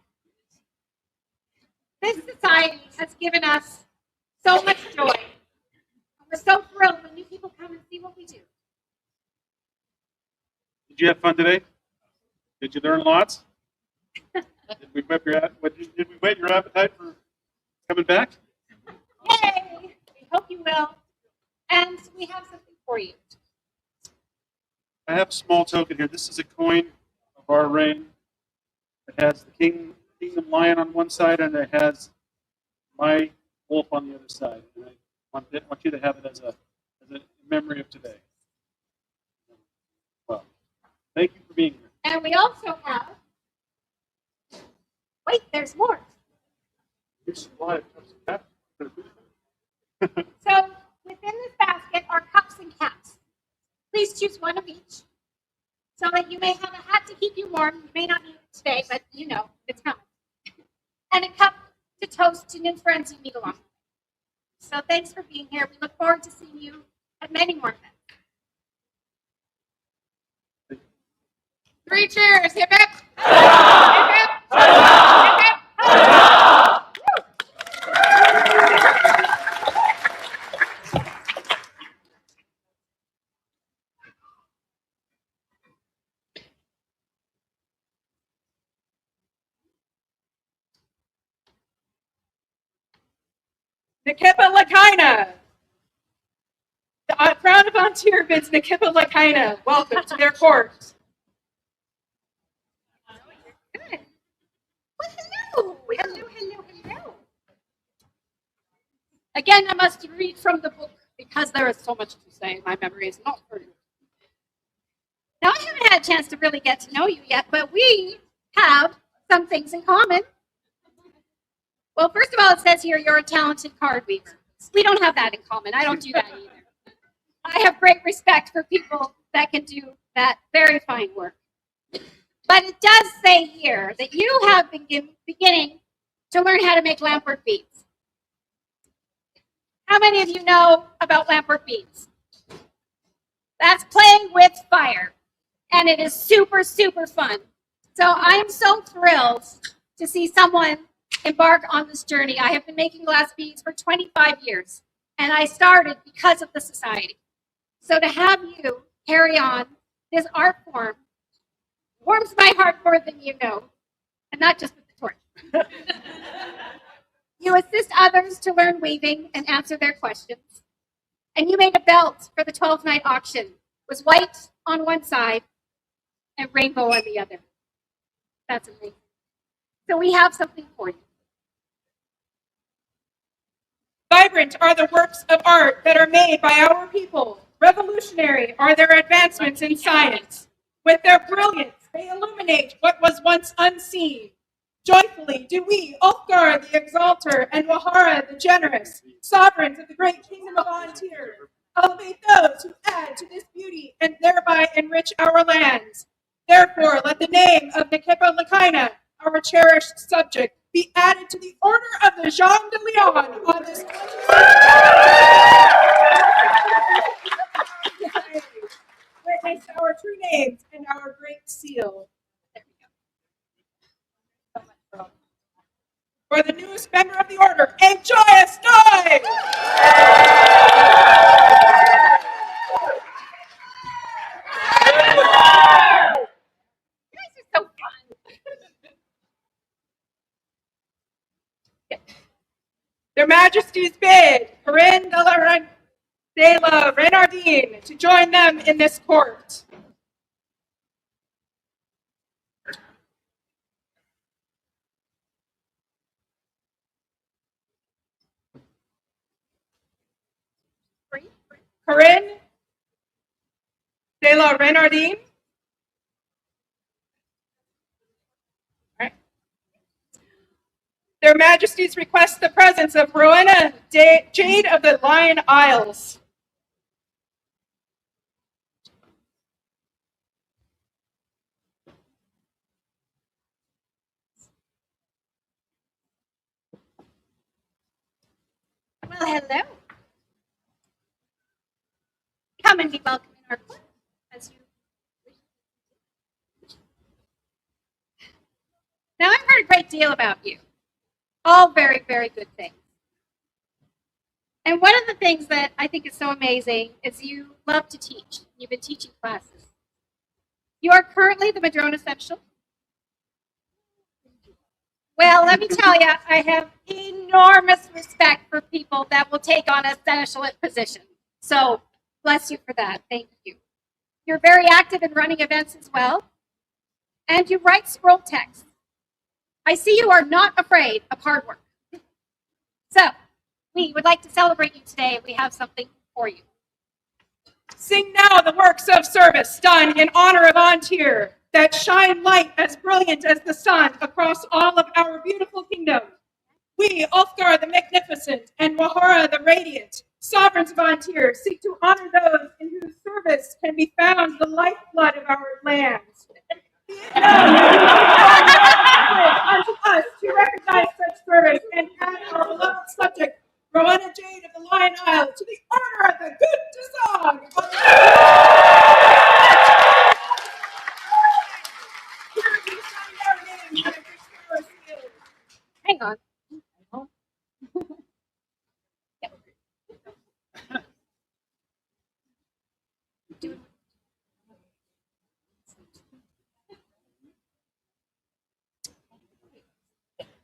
This society has given us so much joy. We're so thrilled when new people come and see what we do. Did you have fun today? Did you learn lots? Did we whet your appetite for coming back? Yay! We hope you will. And we have something for you. I have a small token here. This is a coin of our reign. It has the kingdom lion on one side, and it has my wolf on the other side. And I want you to have it as a memory of today. Well, thank you for being here. And we also have. Wait, there's more. So within this basket are cups and caps. Please choose one of each so that you may have a hat to keep you warm. You may not need it today, but you know it's coming. And a cup to toast to new friends you meet along the way. So thanks for being here. We look forward to seeing you at many more events. 3 cheers. Hip hip. Hip hip. Hip hip. Nikippa Lakina. The Crown of Antir bids Nikippa Lakina welcome to their court. Good. Well, hello. Hello, hello, hello. Again, I must read from the book because there is so much to say. My memory is not very good. Now, I haven't had a chance to really get to know you yet, but we have some things in common. Well, first of all, it says here you're a talented card weaver. We don't have that in common. I don't do that either. I have great respect for people that can do that very fine work. But it does say here that you have been beginning to learn how to make lampwork beads. How many of you know about lampwork beads? That's playing with fire. And it is super, super fun. So I am so thrilled to see someone embark on this journey. I have been making glass beads for 25 years, and I started because of the society. So to have you carry on This art form warms my heart more than you know, and not just with the torch. You assist others to learn weaving and answer their questions. And you made a belt for the 12-night auction. It was white on one side and rainbow on the other. That's amazing. So we have something for you. Vibrant are the works of art that are made by our people. Revolutionary are their advancements in science. With their brilliance, they illuminate what was once unseen. Joyfully do we, Ulfgar the Exalter and Wahara the Generous, sovereigns of the great kingdom of Antir, elevate those who add to this beauty and thereby enrich our lands. Therefore, let the name of Nekepa Lakaina, our cherished subject, be added to the order of the Jean de Leon on this witness our true names and our great seal. For the newest member of the order, a joyous noise! You guys are so fun. Their Majesties bid Corinne de la Renardine to join them in this court. Corinne de la Renardine. Their Majesties request the presence of Rowena Jade of the Lion Isles. Well, hello. Come and be welcome in our court, as you wish. Now, I've heard a great deal about you. All very, very good things. And one of the things that I think is so amazing is you love to teach. You've been teaching classes. You are currently the Madrone Essential. Well, let me tell you, I have enormous respect for people that will take on a seneschalate position. So, bless you for that. Thank you. You're very active in running events as well. And you write scroll text. I see you are not afraid of hard work. So, we would like to celebrate you today. We have something for you. Sing now the works of service done in honor of Antir, that shine light as brilliant as the sun across all of our beautiful kingdom. We, Ulfgar the Magnificent and Wahara the Radiant, sovereigns of Antir, seek to honor those in whose service can be found the lifeblood of our lands. Unto us to recognize such service and add our beloved subject, Rowena Jade of the Lion Isle, to the order of the good Dazong. Hang on.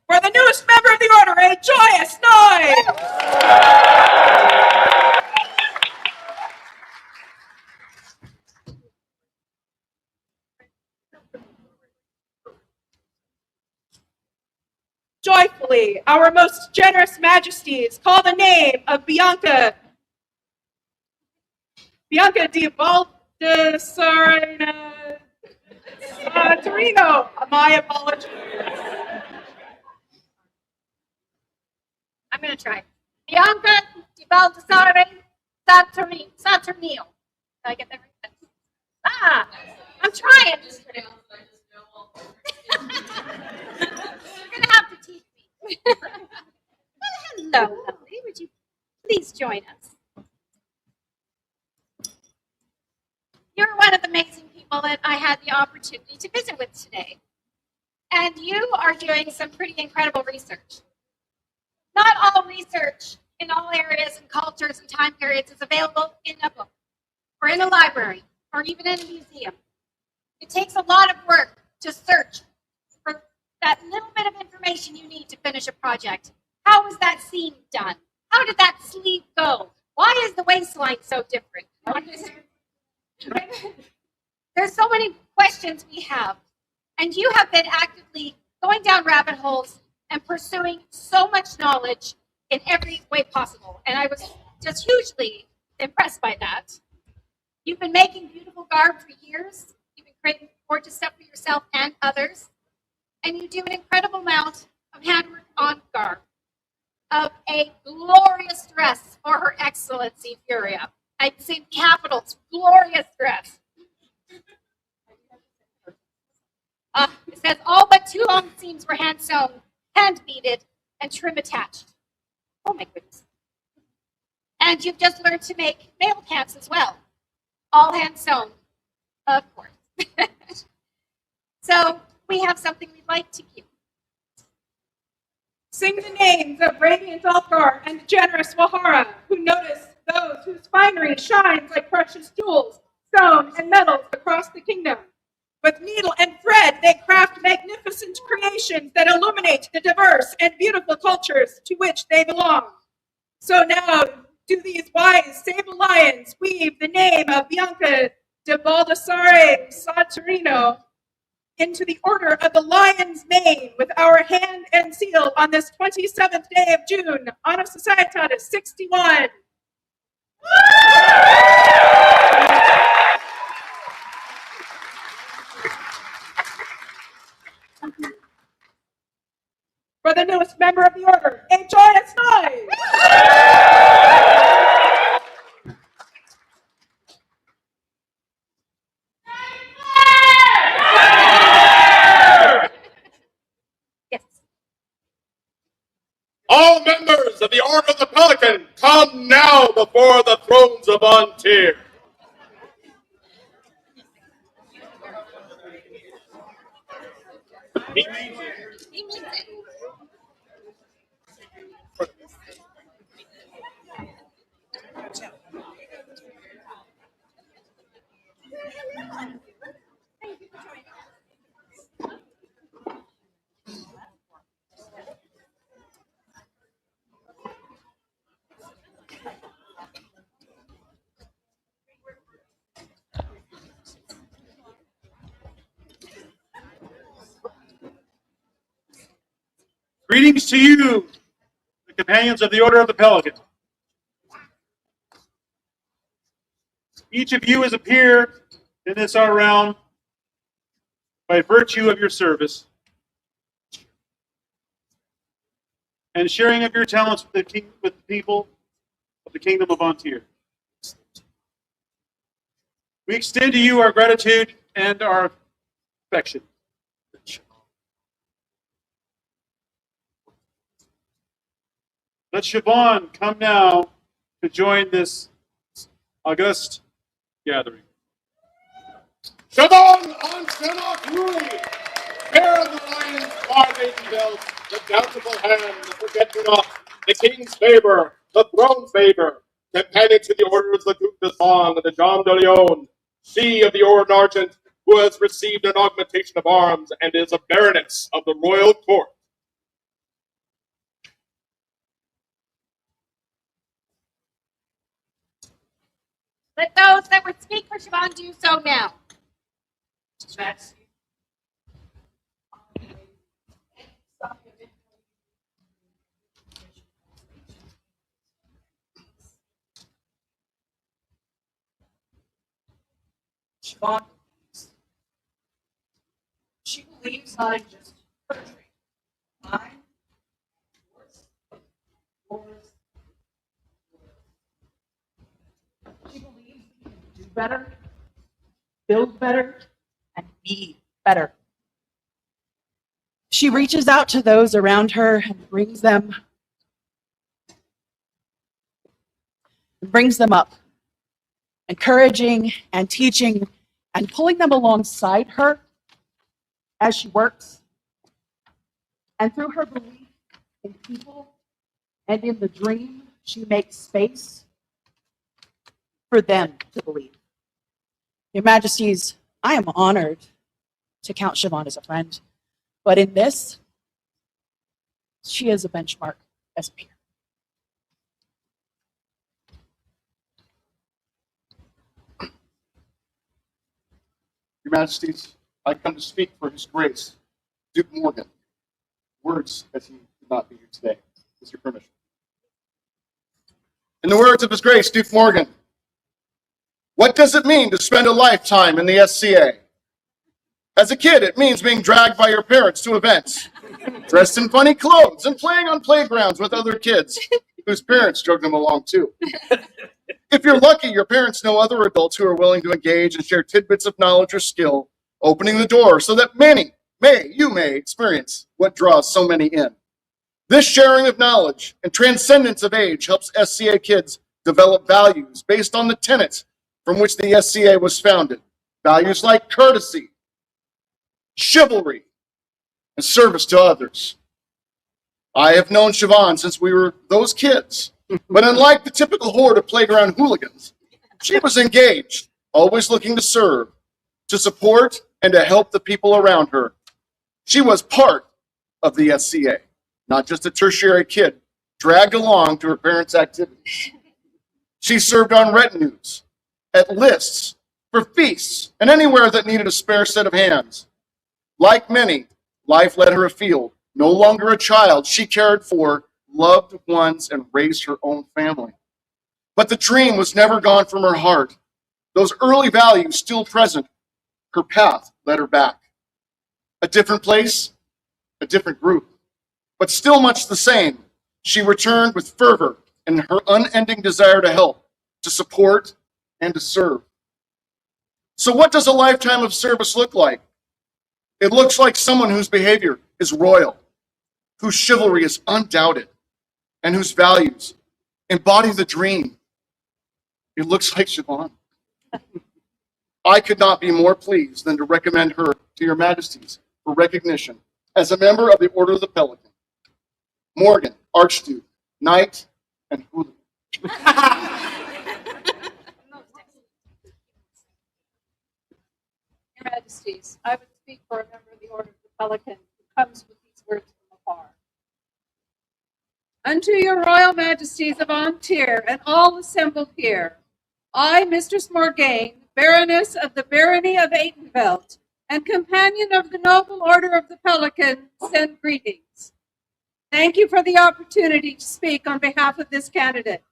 For the newest member of the order, a joyous noise! Joyfully, our most generous majesties call the name of Bianca di Baldessarina Torino. My apologies. I'm going to try. Bianca di Baldassare Saturnino. Did I get that right? Ah, I'm trying. You're going to have to teach me. Well, hello, lovely. Would you please join us? You're one of the amazing people that I had the opportunity to visit with today. And you are doing some pretty incredible research. Not all research in all areas and cultures and time periods is available in a book or in a library or even in a museum. It takes a lot of work to search for that little bit of information you need to finish a project. How was that seam done? How did that sleeve go? Why is the waistline so different? There's so many questions we have, and you have been actively going down rabbit holes and pursuing so much knowledge in every way possible. And I was just hugely impressed by that. You've been making beautiful garb for years. You've been creating gorgeous stuff for yourself and others. And you do an incredible amount of handwork on garb, of a glorious dress for Her Excellency Furia. I'd say capitals, glorious dress. It says all but 2 long seams were hand sewn, hand beaded, and trim attached. Oh my goodness. And you've just learned to make nail pants as well. All hand sewn, of course. So we have something we'd like to give. Sing the names of radiant Althar and generous Wahara, who notice those whose finery shines like precious jewels, stone and metals across the kingdom. With needle and thread, they craft magnificent creations that illuminate the diverse and beautiful cultures to which they belong. So now, do these wise sable lions weave the name of Bianca de Baldassare Saturino into the Order of the Lion's Mane with our hand and seal on this 27th day of June, Honor Societatis 61. For the newest member of the order, a joyous noise! Yes. All members of the Order of the Pelican, come now before the thrones of Antir. He means it. Greetings to you, the companions of the Order of the Pelican. Each of you has appeared in this our realm by virtue of your service and sharing of your talents with the people of the Kingdom of Antir. We extend to you our gratitude and our affection. Let Siobhan come now to join this august gathering. Siobhan on Shannock Rui, pair of the lions, far maiden belt, the bountiful hand, the forget-me-not, the king's favor, the throne favor, companion to the orders the Duke de Song and the Jean de Leon, she of the Order Argent, who has received an augmentation of arms and is a baroness of the royal court. Let those that would speak for Siobhan do so now. Siobhan, she believes not in just her dream. Mine, yours. She believes we can do better, build better, and be better. She reaches out to those around her and brings them up, encouraging and teaching and pulling them alongside her as she works. And through her belief in people and in the dream, she makes space for them to believe Your Majesties, I am honored to count Siobhan as a friend, but in this, she is a benchmark as a peer. Your Majesties, I come to speak for His Grace, Duke Morgan. Words as he could not be here today. With your permission. In the words of His Grace, Duke Morgan, what does it mean to spend a lifetime in the SCA? As a kid, it means being dragged by your parents to events, dressed in funny clothes, and playing on playgrounds with other kids whose parents drug them along too. If you're lucky, your parents know other adults who are willing to engage and share tidbits of knowledge or skill, opening the door so that you may experience what draws so many in. This sharing of knowledge and transcendence of age helps SCA kids develop values based on the tenets from which the SCA was founded. Values like courtesy, chivalry, and service to others. I have known Siobhan since we were those kids, but unlike the typical horde of playground hooligans, she was engaged, always looking to serve, to support, and to help the people around her. She was part of the SCA, not just a tertiary kid dragged along to her parents' activities. She served on retinues, at lists, for feasts, and anywhere that needed a spare set of hands. Like many, life led her afield. No longer a child, she cared for, loved ones, and raised her own family. But the dream was never gone from her heart. Those early values still present, her path led her back. A different place, a different group, but still much the same. She returned with fervor and her unending desire to help, to support, and to serve. So what does a lifetime of service look like? It looks like someone whose behavior is royal, whose chivalry is undoubted, and whose values embody the dream. It looks like Siobhan. I could not be more pleased than to recommend her to your Majesties for recognition as a member of the Order of the Pelican. Morgan, Archduke, Knight, and Hooligan. Your Majesties, I would speak for a member of the Order of the Pelican who comes with these words from afar. Unto your Royal Majesties of Antir and all assembled here, I, Mistress Morgaine, Baroness of the Barony of Athenaeum, and companion of the Noble Order of the Pelican, send greetings. Thank you for the opportunity to speak on behalf of this candidate.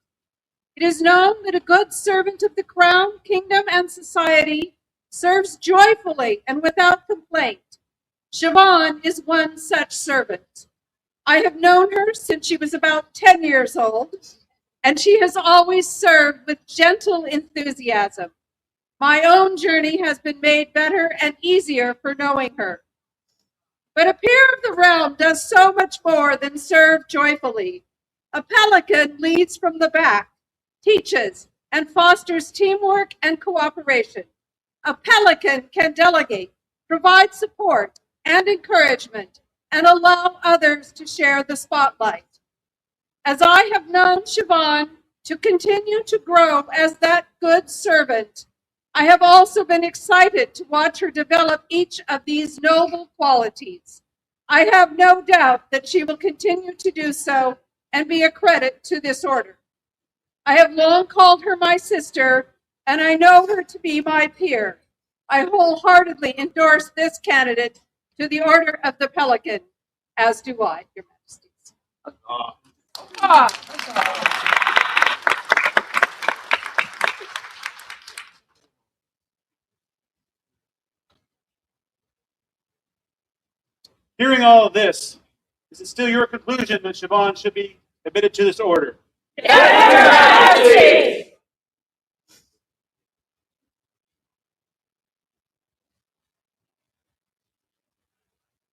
It is known that a good servant of the Crown, Kingdom, and Society serves joyfully and without complaint. Siobhan is one such servant. I have known her since she was about 10 years old, and she has always served with gentle enthusiasm. My own journey has been made better and easier for knowing her. But a peer of the realm does so much more than serve joyfully. A pelican leads from the back, teaches, and fosters teamwork and cooperation. A pelican can delegate, provide support and encouragement, and allow others to share the spotlight. As I have known Siobhan to continue to grow as that good servant, I have also been excited to watch her develop each of these noble qualities. I have no doubt that she will continue to do so and be a credit to this order. I have long called her my sister, and I know her to be my peer. I wholeheartedly endorse this candidate to the Order of the Pelican, as do I, Your Majesties. Hearing all of this, is it still your conclusion that Siobhan should be admitted to this order? Yes, Your Majesty!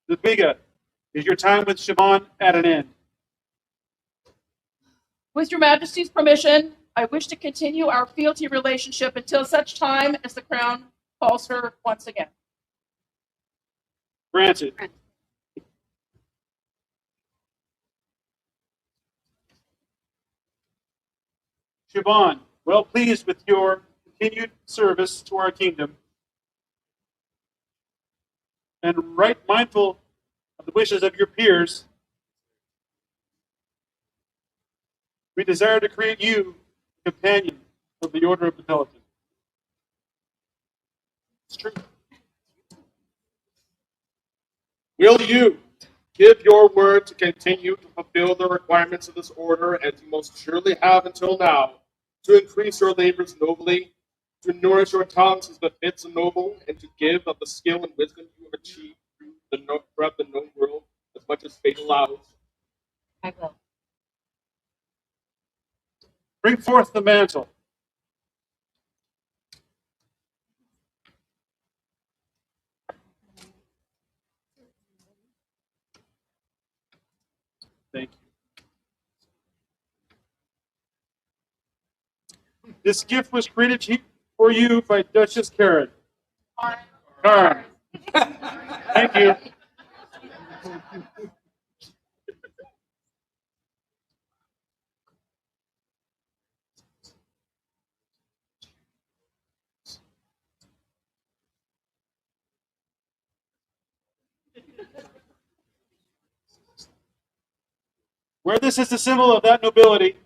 Ludwiga, is your time with Siobhan at an end? With Your Majesty's permission, I wish to continue our fealty relationship until such time as the Crown calls her once again. Granted. Siobhan, well pleased with your continued service to our kingdom, and right mindful of the wishes of your peers, we desire to create you a companion of the Order of the Pelican. It's true. Will you give your word to continue to fulfill the requirements of this order, as you most surely have until now, to increase your labors nobly, to nourish your tongues as befits a noble, and to give of the skill and wisdom you have achieved throughout the known world as much as fate allows? I will. Bring forth the mantle. Thank you. This gift was created for you by Duchess Karen. Karen. Thank you. Where this is the symbol of that nobility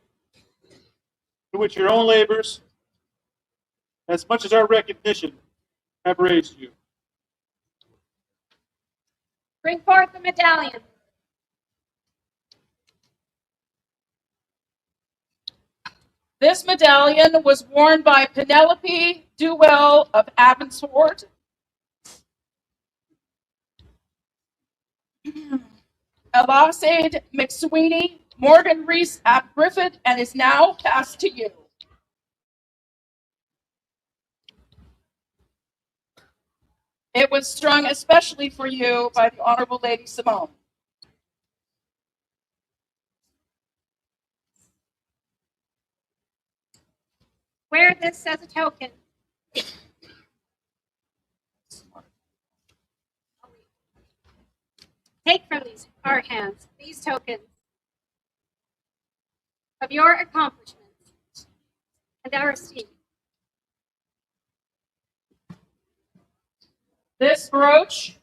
to which your own labors, as much as our recognition, have raised you. Bring forth the medallion. This medallion was worn by Penelope Dewell of Avonsford. Elasade McSweeney, Morgan Reese ap Griffith, and is now passed to you. It was strung especially for you by the Honorable Lady Simone. Wear this as a token. Take from our hands these tokens of your accomplishments and our esteem. This brooch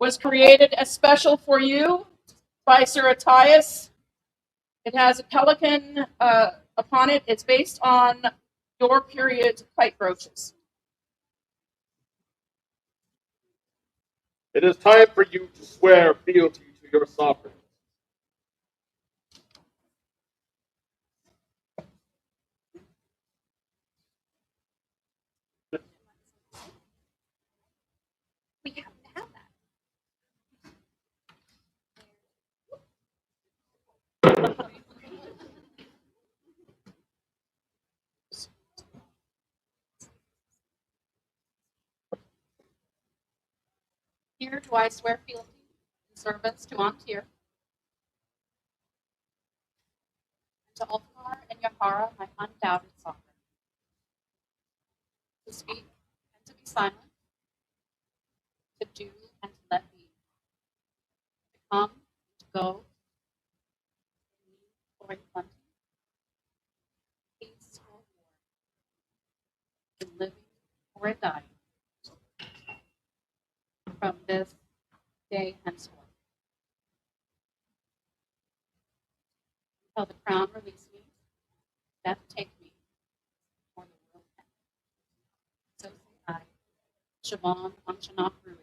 was created as special for you by Sir Attias. It has a pelican upon it. It's based on your period kite brooches. It is time for you to swear fealty to your sovereign. We have to have that. Here do I swear fealty in service to Antir, and to Ulfar and Yahara, my undoubted sovereign, to speak and to be silent, to do and to let be, to come, to go, or in plenty, peace or war, in living or in dying, from this day henceforth. Until the crown release me, death take me, or the world end. So say I, Siobhan Anchanok Rui,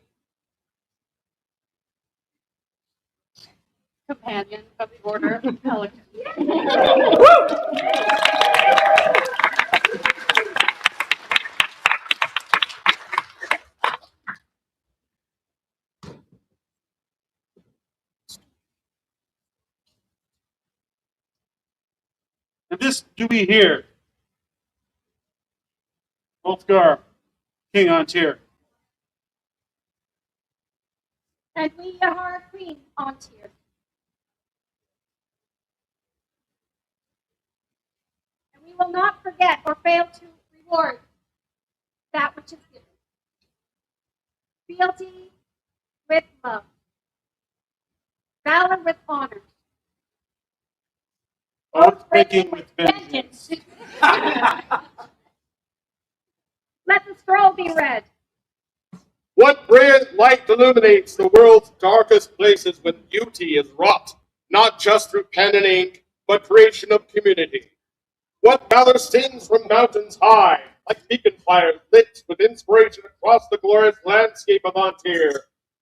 companion of the Order of the Pelican. And this do we hear. Ulfgar, King Antir. And we are Queen Antir. And we will not forget or fail to reward that which is given. Fealty with love. Valor with honor. Oath breaking with vengeance. Let the scroll be read. What brilliant light illuminates the world's darkest places when beauty is wrought, not just through pen and ink, but creation of community? What valor sings from mountains high, like beacon fires lit with inspiration across the glorious landscape of Antir,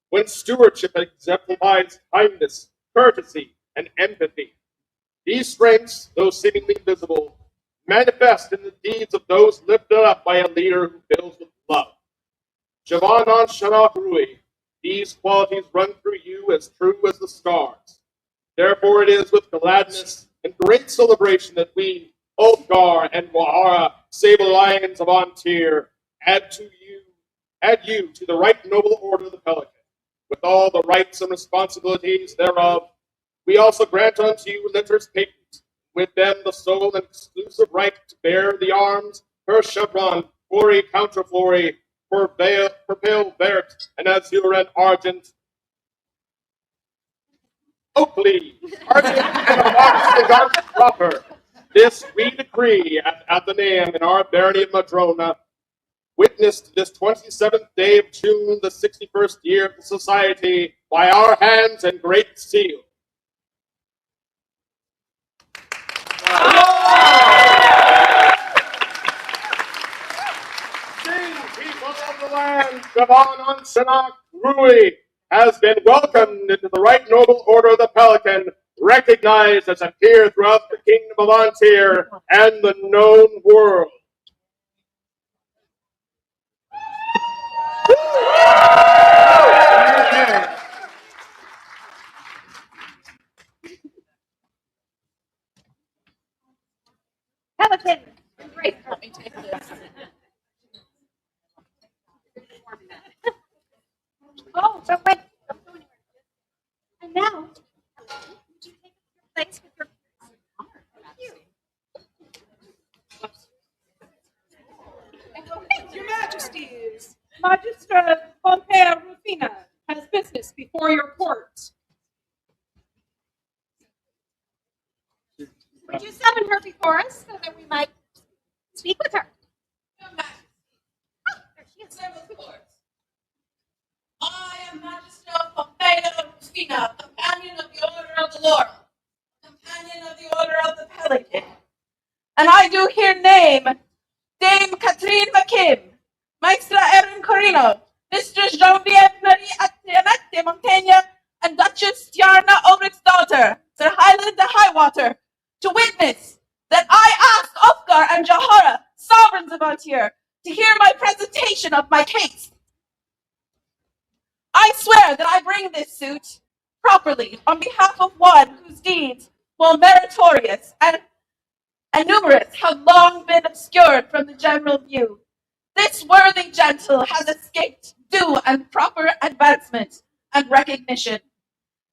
when stewardship exemplifies kindness, courtesy, and empathy? These strengths, though seemingly visible, manifest in the deeds of those lifted up by a leader who fills with love. Javanan Shanach Rui, these qualities run through you as true as the stars. Therefore it is with gladness and great celebration that we, Oathgar and Wahara, sable lions of Antir, add you to the right noble order of the Pelican, with all the rights and responsibilities thereof. We also grant unto you Litter's patent, with them the sole and exclusive right to bear the arms, her chevron, flory, counterflory, for pale vert, and azure and argent, Oakley, argent and argent proper. This we decree at Athenaeum in our Barony of Madrone, witnessed this 27th day of June, the 61st year of the Society, by our hands and great seal. Sing, people of the land, Javanan Shanach Rui has been welcomed into the right noble order of the Pelican, recognized as a peer throughout the kingdom of Antir and the known world. Pelican, great. Let me take this. Oh, but wait, don't go anywhere. And now, would you take your place with your Your Majesties, Magistra Pompea Rufina has business before your court. Would you summon her before us so that we might speak with her? Your Majesty, Oh, there she is. of course. I am Magister Pompea Rufina, companion of the Order of the Laurel, companion of the Order of the Pelican. And I do here name Dame Catherine McKim, Maestra Erin Corino, Mistress Genevieve Marie Antoinette de Montaigne, and Duchess Tiarna Ulrich's daughter, Sir Highland de Highwater, to witness that I ask Oathgar and Jahara, sovereigns of Antir, to hear my presentation of my case. I swear that I bring this suit properly on behalf of one whose deeds, while meritorious and numerous, have long been obscured from the general view. This worthy gentle has escaped due and proper advancement and recognition.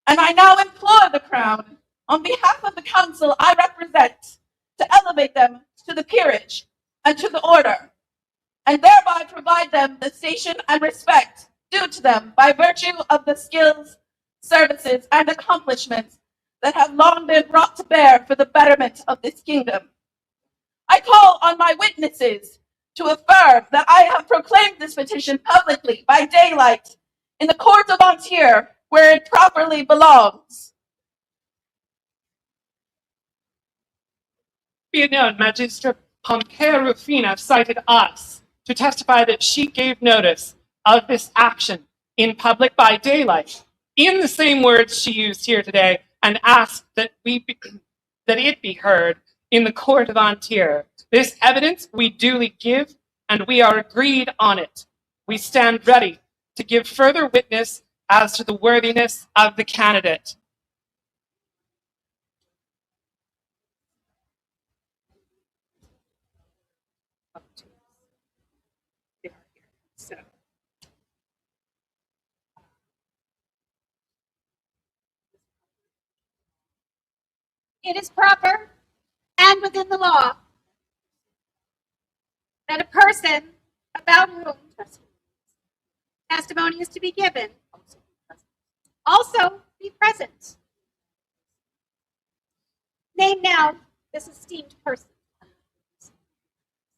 And I now implore the crown, on behalf of the council I represent, to elevate them to the peerage and to the order, and thereby provide them the station and respect due to them by virtue of the skills, services, and accomplishments that have long been brought to bear for the betterment of this kingdom. I call on my witnesses to affirm that I have proclaimed this petition publicly by daylight in the court of Antir, where it properly belongs. Be it known, Magister Pompea Rufina cited us to testify that she gave notice of this action in public by daylight, in the same words she used here today, and asked that it be heard in the court of Antir. This evidence we duly give, and we are agreed on it. We stand ready to give further witness as to the worthiness of the candidate. It is proper and within the law that a person about whom testimony is to be given also be present. Name now this esteemed person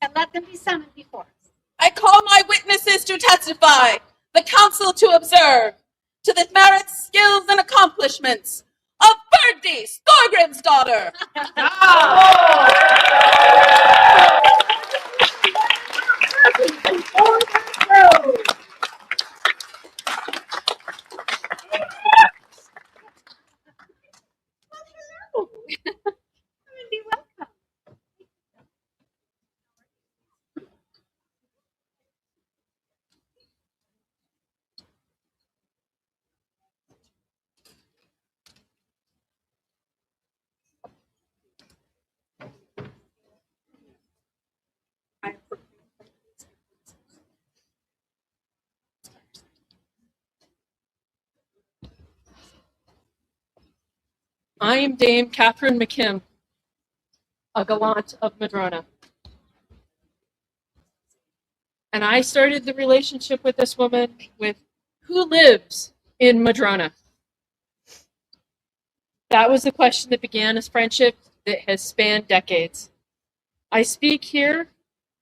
and let them be summoned before us. I call my witnesses to testify the council to observe to the merits, skills, and accomplishments of Bergdie, Thorgrim's daughter. I am Dame Catherine McKim, a gallant of Madrone. And I started the relationship with this woman with who lives in Madrone. That was the question that began a friendship that has spanned decades. I speak here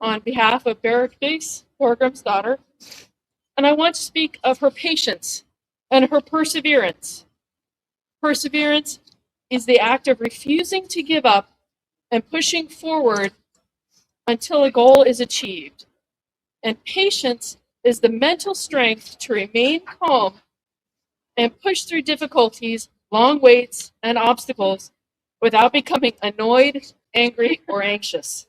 on behalf of Bergdie, Thorgrim's daughter, and I want to speak of her patience and her perseverance. Perseverance is the act of refusing to give up and pushing forward until a goal is achieved. And patience is the mental strength to remain calm and push through difficulties, long waits, and obstacles without becoming annoyed, angry, or anxious.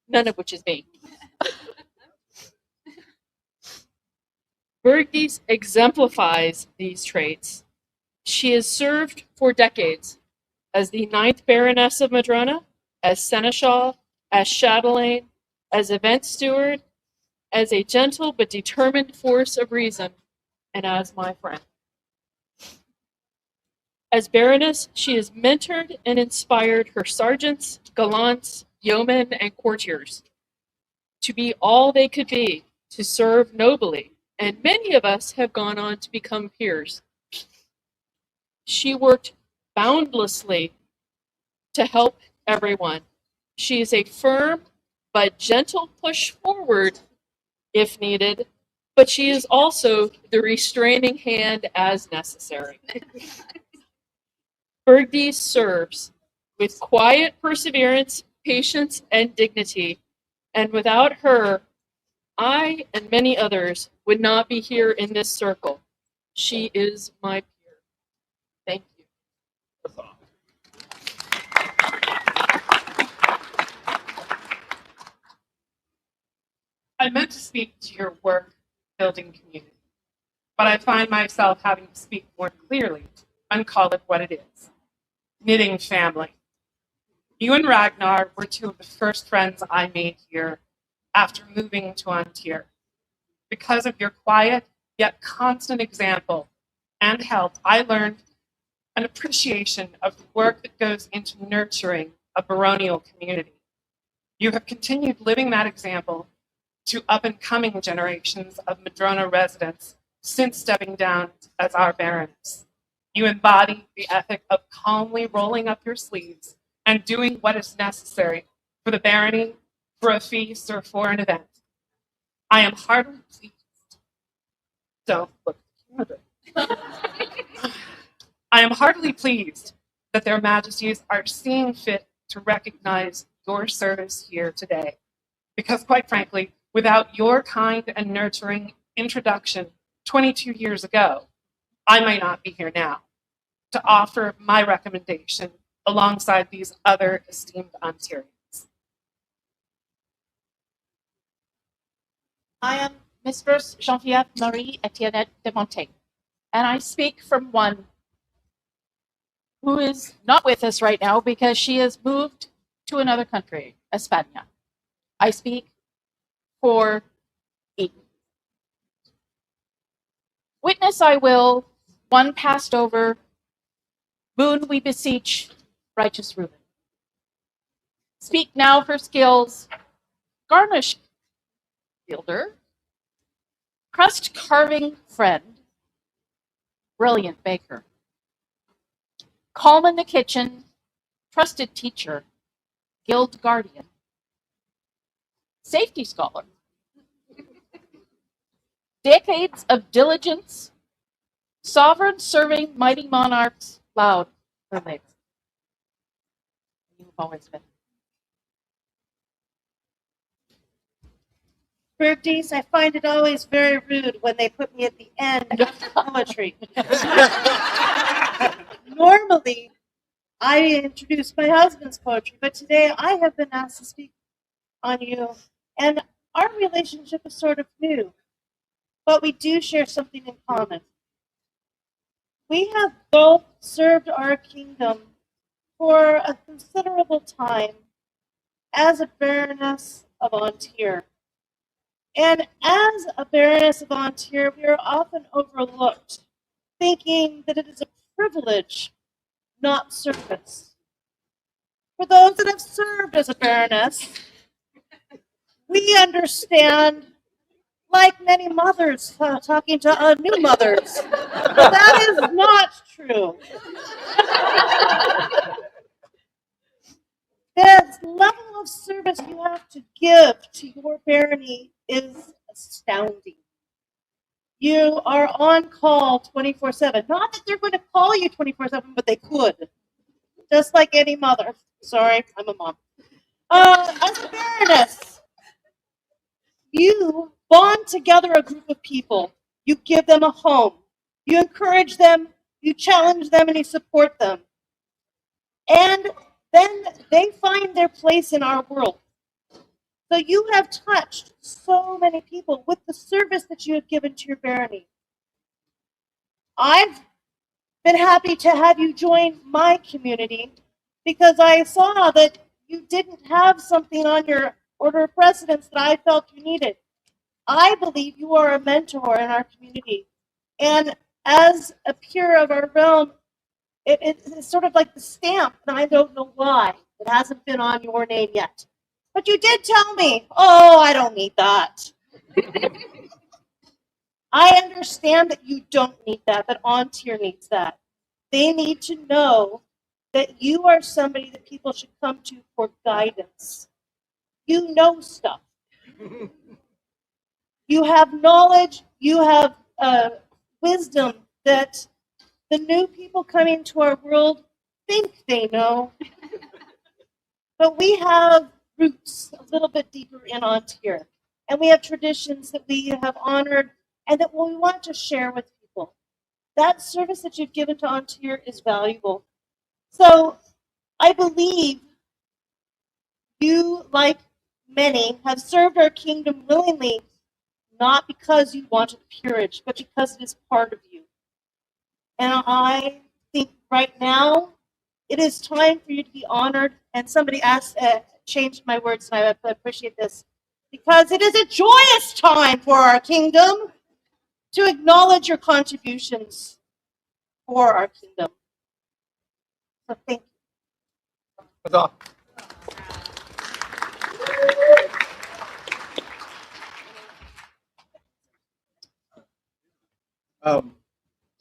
None of which is me. Bergdie exemplifies these traits. She has served for decades as the 9th Baroness of Madrone, as Seneschal, as Chatelaine, as event steward, as a gentle but determined force of reason, and as my friend. As Baroness, she has mentored and inspired her sergeants, gallants, yeomen, and courtiers to be all they could be, to serve nobly, and many of us have gone on to become peers. She worked boundlessly to help everyone. She is a firm but gentle push forward if needed, but she is also the restraining hand as necessary. Bergdie serves with quiet perseverance, patience, and dignity, and without her, I and many others would not be here in this circle. She is my peer. Thank you. I meant to speak to your work building community, but I find myself having to speak more clearly and call it what it is. Knitting family. You and Ragnar were two of the first friends I made here after moving to Antir. Because of your quiet yet constant example and help, I learned an appreciation of the work that goes into nurturing a baronial community. You have continued living that example to up-and-coming generations of Madrone residents since stepping down as our Baroness. You embody the ethic of calmly rolling up your sleeves and doing what is necessary for the barony, for a feast, or for an event. I am heartily pleased. Don't look at the camera. I am heartily pleased that their majesties are seeing fit to recognize your service here today. Because quite frankly, without your kind and nurturing introduction 22 years ago, I might not be here now to offer my recommendation alongside these other esteemed Ontarians. I am Mistress Geneviève Marie Etienne de Montaigne, and I speak from one who is not with us right now because she has moved to another country, España. I speak for Eden. Witness I will, one passed over, boon we beseech, righteous Reuben. Speak now for skills, garnish builder, crust carving friend, brilliant baker, calm in the kitchen, trusted teacher, guild guardian, safety scholar, decades of diligence, sovereign serving mighty monarchs, loud mermaids. You've always been. Bergdies, I find it always very rude when they put me at the end after poetry. Normally, I introduce my husband's poetry, but today I have been asked to speak on you, and our relationship is sort of new, but we do share something in common. We have both served our kingdom for a considerable time as a Baroness of Antir. And as a Baroness of Antir, we are often overlooked, thinking that it is a privilege, not service. For those that have served as a Baroness, we understand, like many mothers talking to new mothers, but that is not true. The level of service you have to give to your barony is astounding. You are on call 24/7. Not that they're going to call you 24/7, but they could. Just like any mother. Sorry, I'm a mom. As a baroness, you bond together a group of people. You give them a home. You encourage them, you challenge them, and you support them. And then they find their place in our world. So you have touched so many people with the service that you have given to your barony. I've been happy to have you join my community because I saw that you didn't have something on your order of precedence that I felt you needed. I believe you are a mentor in our community. And as a peer of our realm, it's sort of like the stamp, and I don't know why. It hasn't been on your name yet. But you did tell me, oh, I don't need that. I understand that you don't need that, that Antir needs that. They need to know that you are somebody that people should come to for guidance. You know stuff. You have knowledge, you have wisdom that the new people coming to our world think they know. But we have roots a little bit deeper in Antir. And we have traditions that we have honored and that we want to share with people. That service that you've given to Antir is valuable. So I believe you, like many, have served our kingdom willingly, not because you wanted peerage, but because it is part of you. And I think right now it is time for you to be honored. And somebody asked, changed my words, and I appreciate this, because it is a joyous time for our kingdom to acknowledge your contributions for our kingdom. So thank you.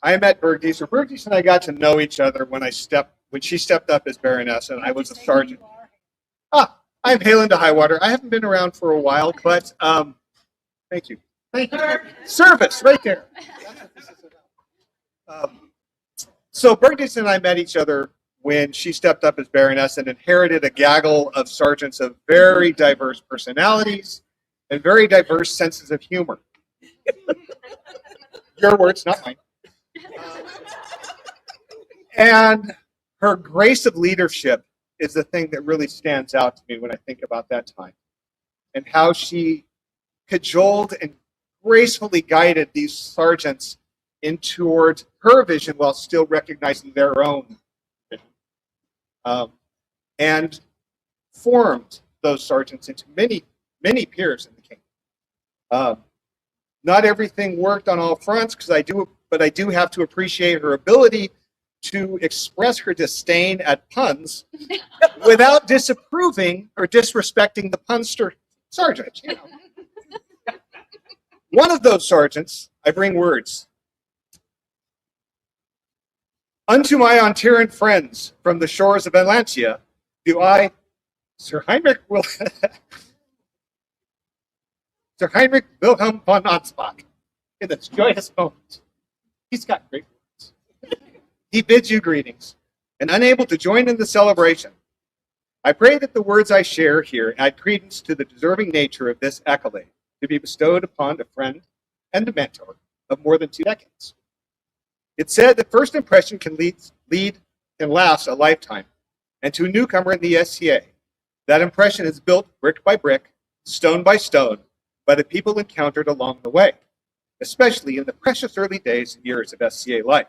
I met Bergdies, or Bergdies and I got to know each other when she stepped up as Baroness, and I was a sergeant. I'm hailing to high water. I haven't been around for a while, but thank you. Thank you. Service, right there. So Bergdies and I met each other when she stepped up as Baroness and inherited a gaggle of sergeants of very diverse personalities and very diverse senses of humor. Your words, not mine. And her grace of leadership is the thing that really stands out to me when I think about that time, and how she cajoled and gracefully guided these sergeants in towards her vision while still recognizing their own vision, and formed those sergeants into many peers in the kingdom. Not everything worked on all fronts, but I do have to appreciate her ability to express her disdain at puns without disapproving or disrespecting the punster sergeant. You know. One of those sergeants, I bring words. Unto my Antiran friends from the shores of Atlantia, do I, Sir Heinrich Wilhelm von Ansbach. in this joyous moment. He's got great words. He bids you greetings, and unable to join in the celebration, I pray that the words I share here add credence to the deserving nature of this accolade to be bestowed upon a friend and a mentor of more than 2 decades. It's said that first impression can last a lifetime, and to a newcomer in the SCA, that impression is built brick by brick, stone by stone, by the people encountered along the way, especially in the precious early days and years of SCA life.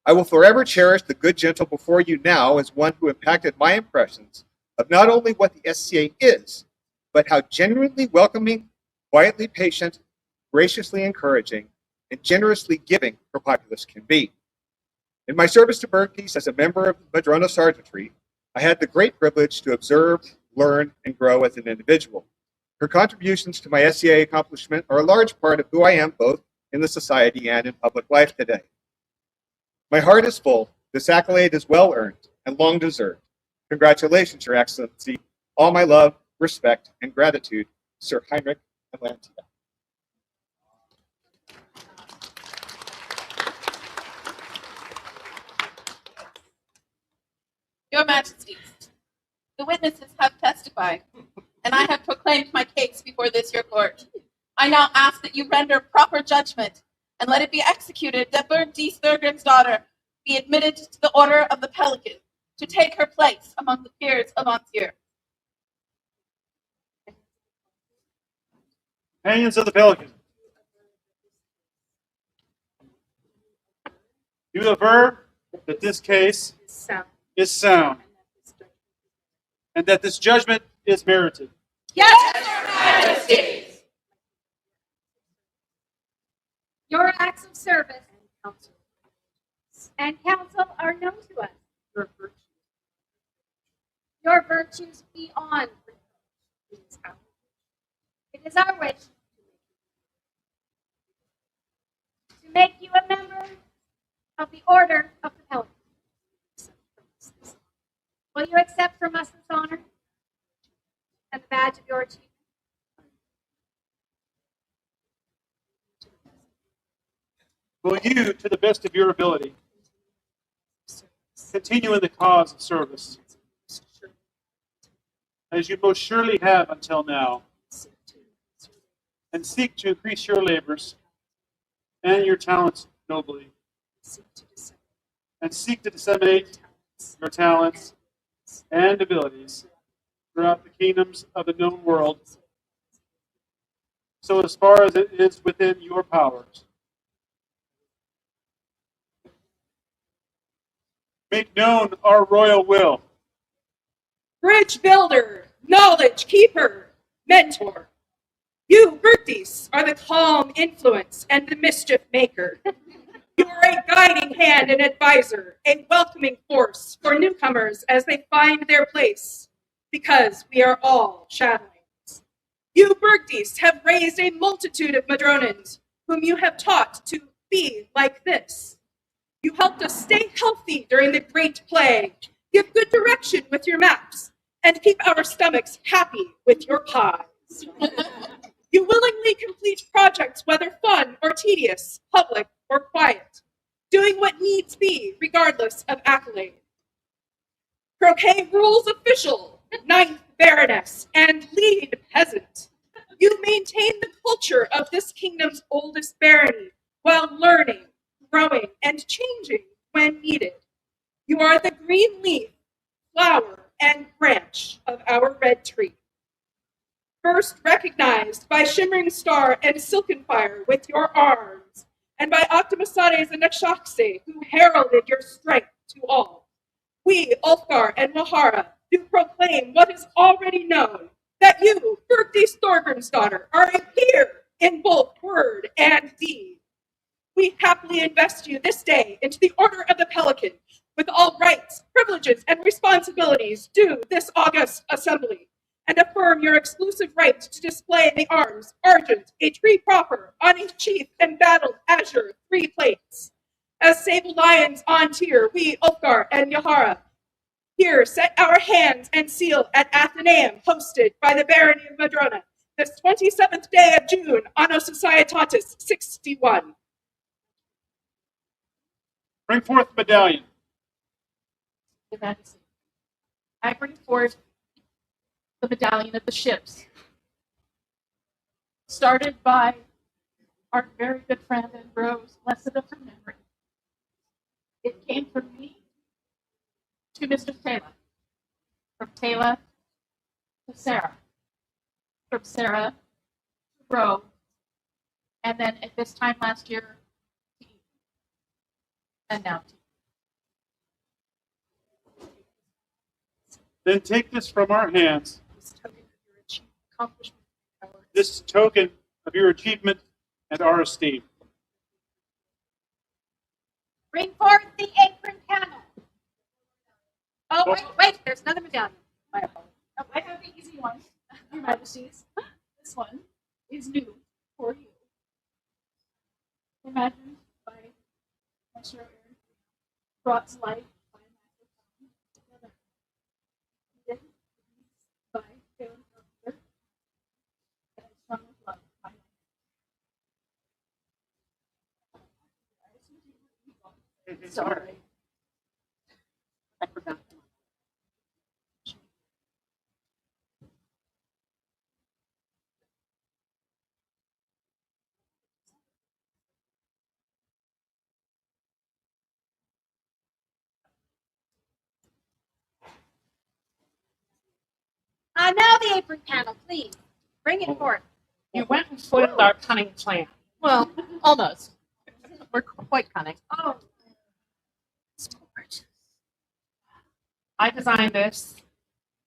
I will forever cherish the good gentle before you now as one who impacted my impressions of not only what the SCA is, but how genuinely welcoming, quietly patient, graciously encouraging, and generously giving her populace can be. In my service to Berkeley as a member of the Madrone Sergeantry, I had the great privilege to observe, learn, and grow as an individual. Her contributions to my SCA accomplishment are a large part of who I am both in the society and in public life today. My heart is full. This accolade is well earned and long deserved. Congratulations, Your Excellency. All my love, respect, and gratitude, Sir Heinrich Atlantia. Your Majesty, the witnesses have testified, and I have proclaimed my case before this your court. I now ask that you render proper judgment and let it be executed that Berg D. Sturgren's daughter be admitted to the Order of the Pelican to take her place among the peers of Antier. Companions of the Pelican. You aver that this case is sound, and that this judgment is merited. Yes, Your Majesty. Your acts of service and counsel are known to us. Your virtues beyond reproach. It is our wish to make you a member of the Order of the Pelican. Will you accept from us this honor and the badge of your achievement? Will you, to the best of your ability, continue in the cause of service, as you most surely have until now, and seek to increase your labors and your talents nobly, and seek to disseminate your talents and abilities throughout the kingdoms of the known world, so as far as it is within your powers. Make known our royal will. Bridge builder, knowledge keeper, mentor. You, Bertis, are the calm influence and the mischief maker. You are a guiding hand and advisor, a welcoming force for newcomers as they find their place, because we are all shadowlings. You, Bertis, have raised a multitude of Madronans, whom you have taught to be like this. You helped us stay healthy during the Great Plague, give good direction with your maps, and keep our stomachs happy with your pies. You willingly complete projects, whether fun or tedious, public or quiet, doing what needs be, regardless of accolade. Croquet rules official, 9th Baroness, and lead peasant. You maintain the culture of this kingdom's oldest barony while learning, growing, and changing when needed. You are the green leaf, flower, and branch of our red tree. First recognized by Shimmering Star and Silken Fire with your arms, and by Optimasares and Nakshaxe, who heralded your strength to all. We, Ulfgar and Mahara, do proclaim what is already known, that you, Bergdis Thorgrim's daughter, are a peer in both word and deed. We happily invest you this day into the Order of the Pelican, with all rights, privileges, and responsibilities due this august assembly, and affirm your exclusive right to display the arms, argent, a tree proper, on each chief embattled azure 3 plates. As sable lions on tier, we, Ulfgar and Yahara, here set our hands and seal at Athenaeum, hosted by the Barony of Madrone, this 27th day of June, Anno Societatis 61. Bring forth the medallion. Your Majesty, I bring forth the medallion of the ships, started by our very good friend and Rose, blessed of her memory. It came from me to Mr. Taylor, from Taylor to Sarah, from Sarah to Rose, and then at this time last year to Eve, and now to Then take this from our hands, this token of your achievement and our esteem. Bring forth the apron panel. Oh, wait, there's another medallion. My apologies. Oh, I have the easy one, Your Majesties. This one is new for you. Imagined by Maestro Aaron, brought to life by Master Tom, by Galen Carpenter, and strung with love by Sorry. I forgot. Now the apron panel, please. Bring it forth. You went and foiled our cunning plan. Well, almost. We're quite cunning. Oh. I designed this.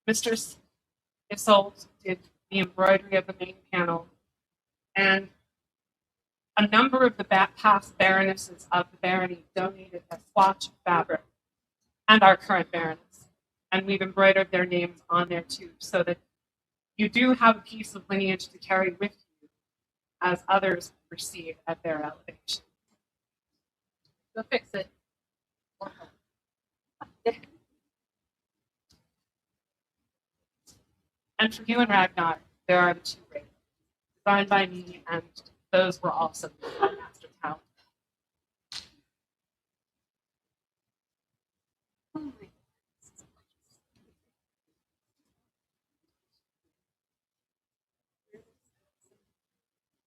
Mistress Isolde did the embroidery of the main panel. And a number of the past baronesses of the barony donated a swatch of fabric, and our current baroness. And we've embroidered their names on there too, so that you do have a piece of lineage to carry with you as others receive at their elevation. Go fix it. And for you and Ragnar, there are the two rings, designed by me, and those were also by Master Talent.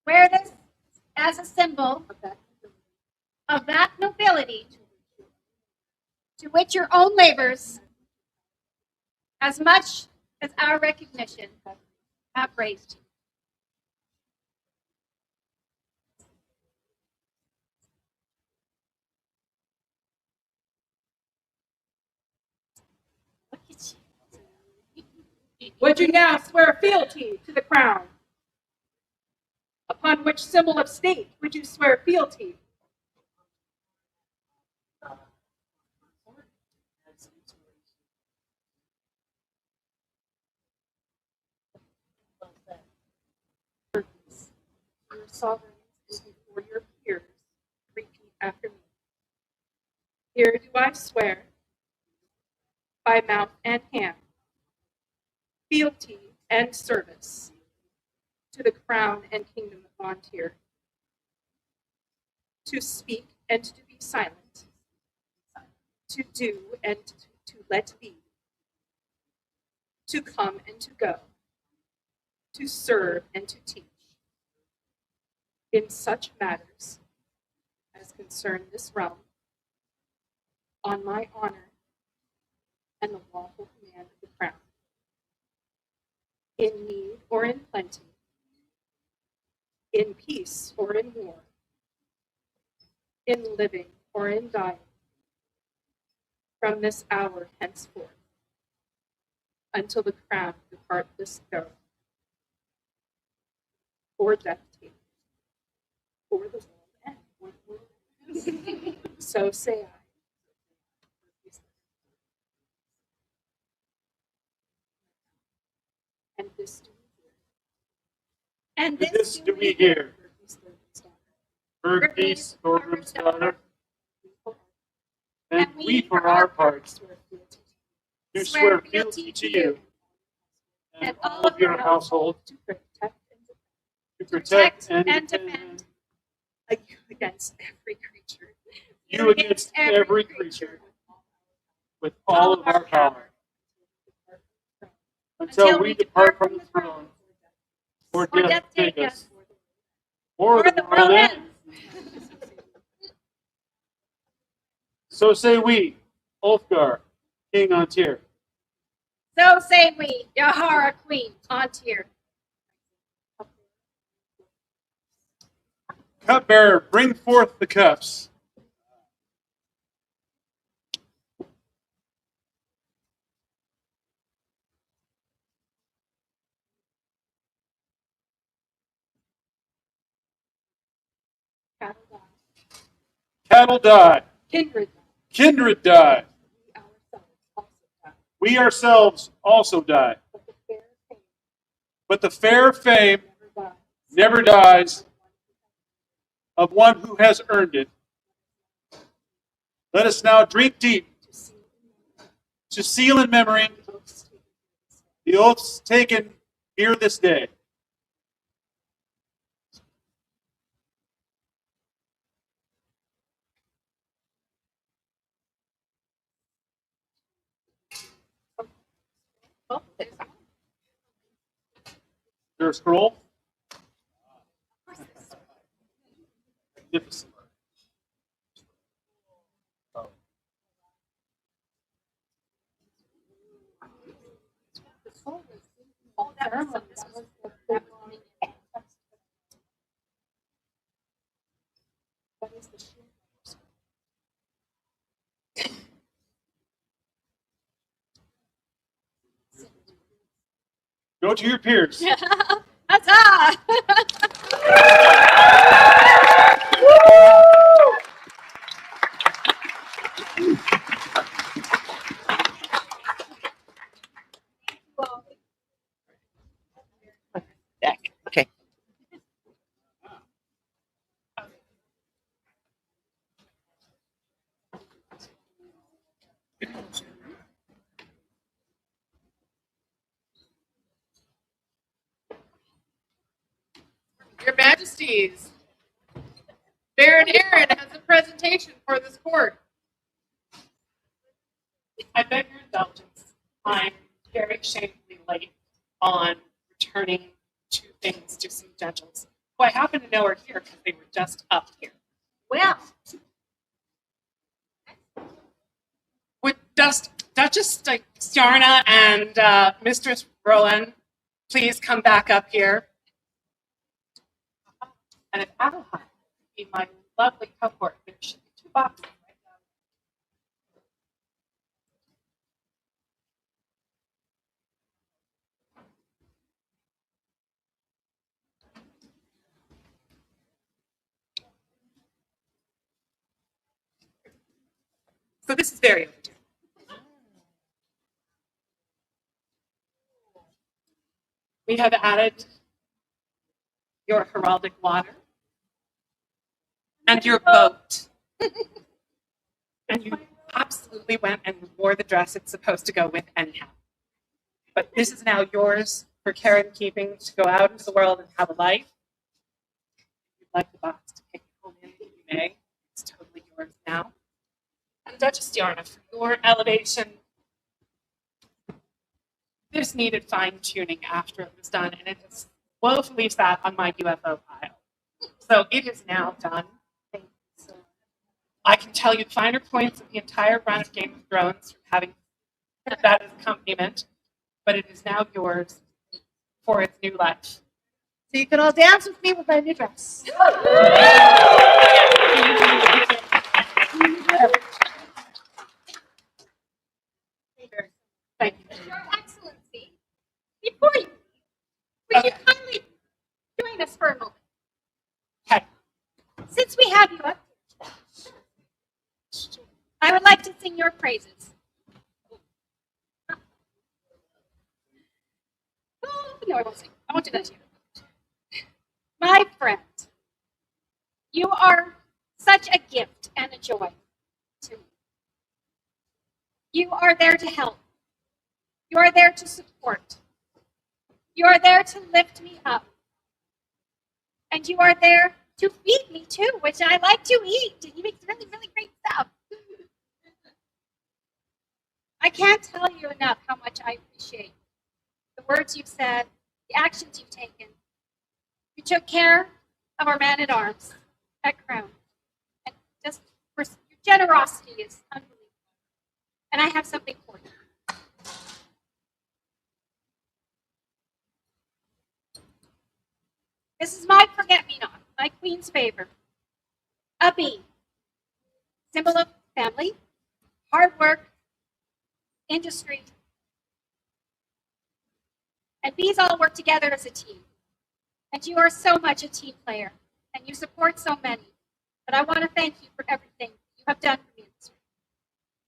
Wear this as a symbol of that nobility to which your own labors, as much as our recognition, have raised. Would you now swear fealty to the crown? Upon which symbol of state would you swear fealty? Your sovereign is before your peers. Repeat after me. Here do I swear, by mouth and hand, fealty and service to the crown and kingdom of Vontier, to speak and to be silent, to do and to let be, to come and to go, to serve and to teach, in such matters as concern this realm, on my honor and the lawful command of the crown, in need or in plenty, in peace or in war, in living or in dying, from this hour henceforth, until the crown depart this throne, or death take, or the world end. So say I. And this do we hear. And This do we hear. Bergpeace, Thorgrim's daughter, and we for our parts do swear fealty to you and all of your household to protect and to protect and defend against every creature. you against every creature with all of our power, until we depart from the throne, or death take us, or the world ends. So say we, Ulfgar, King on Tyr. So say we, Yahara Queen, on Tyr. Cupbearer, bring forth the cups. Cattle die. Kindred die. We ourselves also die. But the fair fame never dies of one who has earned it. Let us now drink deep to seal in memory the oaths taken here this day. There a scroll? Magnificent. Go to your peers. Huzzah! Okay. Your Majesties, Baron Aaron has a presentation for this court. I beg your indulgence. I'm very shamefully late on returning two things to some gentles who I happen to know are here because they were just up here. Well, Would Duchess Stjarna and Mistress Rowan please come back up here? And if Adelheid would be my lovely cohort, there should be two boxes right now. So this is very overdue. We have added your heraldic water and your boat. And you absolutely went and wore the dress it's supposed to go with anyhow. But this is now yours for care and keeping to go out into the world and have a life. If you'd like the box to take it home in, you may. It's totally yours now. And Duchess Stjarna, for your elevation, this needed fine-tuning after it was done, and it has woefully sat on my UFO pile. So it is now done. I can tell you the finer points of the entire run of Game of Thrones from having that as accompaniment, but it is now yours for its new life. So you can all dance with me with my new dress. Thank you. Your Excellency, before you leave, would you kindly join us for a moment? Okay. Since we have you up, I would like to sing your praises. Oh, no, I won't sing. I won't do that to you. My friend, you are such a gift and a joy to me. You are there to help. You are there to support. You are there to lift me up. And you are there to feed me too, which I like to eat. He makes really, really great stuff. I can't tell you enough how much I appreciate the words you've said, the actions you've taken. You took care of our man-at-arms at Crown. And just your generosity is unbelievable. And I have something for you. This is my forget-me-not, my queen's favor. A bee, symbol of family, hard work, industry. And bees all work together as a team. And you are so much a team player, and you support so many. But I want to thank you for everything you have done for me in this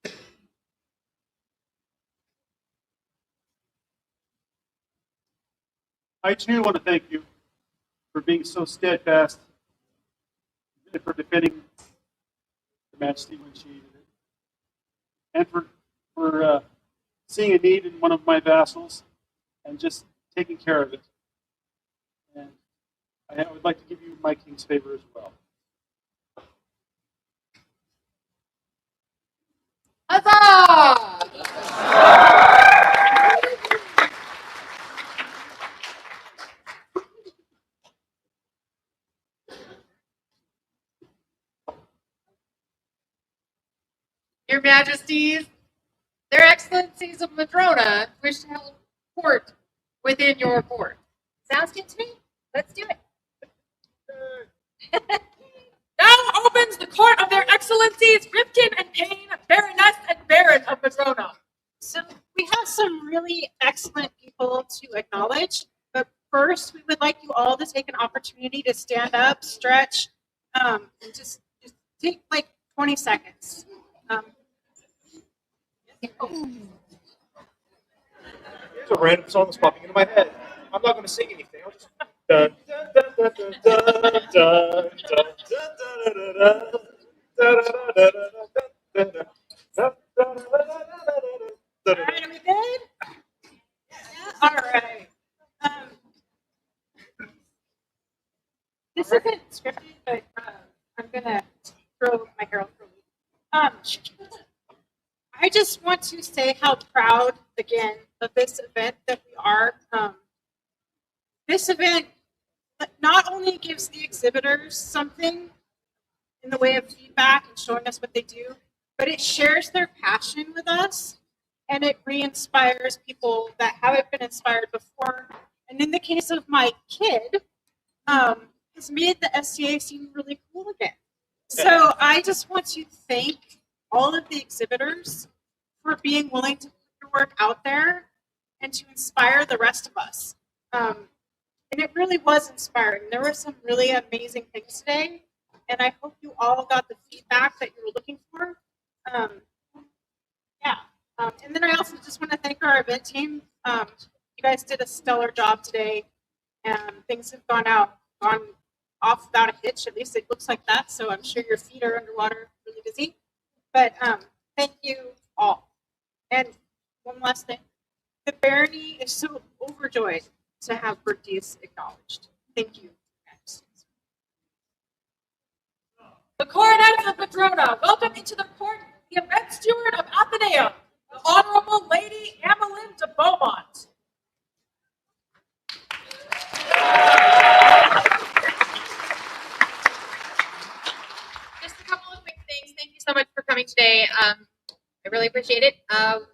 room. I too want to thank you for being so steadfast and for defending Her Majesty when she needed it, and for seeing a need in one of my vassals and just taking care of it. And I would like to give you my king's favor as well. Huzzah! Your Majesties, their Excellencies of Madrone wish to hold court within your court. Sounds good to me. Let's do it. Now opens the court of their excellencies, Renton and Payne, Baroness and Baron of Madrone. So we have some really excellent people to acknowledge, but first we would like you all to take an opportunity to stand up, stretch, and just take like 20 seconds. Here's a random song that's popping into my head. I'm not going to sing anything. I'll just. Dun, dun, dun, dun, dun, dun, dun, dun, dun, All right, are we good? All right. This isn't scripted, but I'm gonna throw my hair out for a week. I just want to say how proud again of this event that we are. This event not only gives the exhibitors something in the way of feedback and showing us what they do, but it shares their passion with us, and it re-inspires people that haven't been inspired before. And in the case of my kid, has made the SCA seem really cool again. So I just want to thank all of the exhibitors for being willing to put your work out there and to inspire the rest of us. And it really was inspiring. There were some really amazing things today, and I hope you all got the feedback that you were looking for. And then I also just want to thank our event team. You guys did a stellar job today, and things have gone off without a hitch. At least it looks like that. So I'm sure your feet are underwater, really busy. But thank you all. And one last thing, the barony is so overjoyed to have birthdays acknowledged. Thank you. The Coronets of Madrone welcome into the court the event steward of Athenaeum, the Honorable Lady Ameline de Beaumont. Just a couple of quick things. Thank you so much for coming today. I really appreciate it.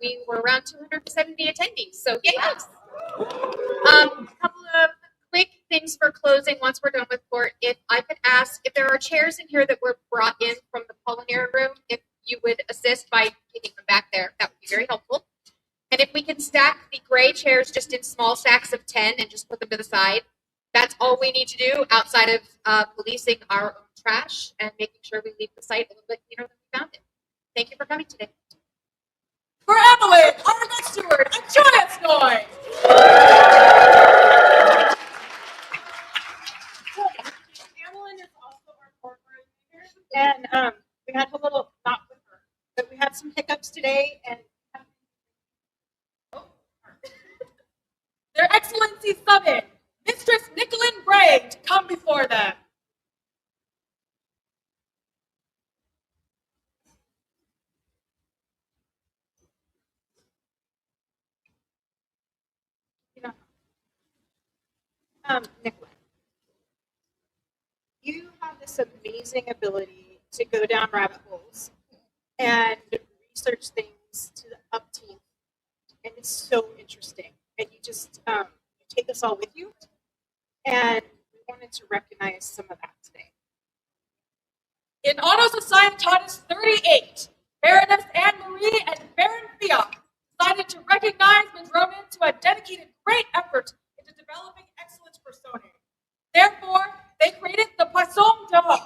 We were around 270 attendees, so yes. A couple of quick things for closing once we're done with court. If I could ask if there are chairs in here that were brought in from the culinary room, if you would assist by taking them back there, that would be very helpful. And if we can stack the gray chairs just in small stacks of 10 and just put them to the side, that's all we need to do outside of policing our own trash and making sure we leave the site a little bit cleaner than we found it. Thank you for coming today. For Ameline, our event steward, a joyous noise. Ameline is also our court coordinator, and we had a little, not with her, but we had some hiccups today, and Their Excellency Summon, Mistress Nicholin Bray, to come before them. Nicola, you have this amazing ability to go down rabbit holes and research things to the upteenth, and it's so interesting. And you just you take us all with you, and we wanted to recognize some of that today. In Honor Societatis 38, Baroness Anne-Marie and Baron Fiat decided to recognize Madronans who had dedicated great effort into developing excellence personae. Therefore, they created the Poisson d'Or.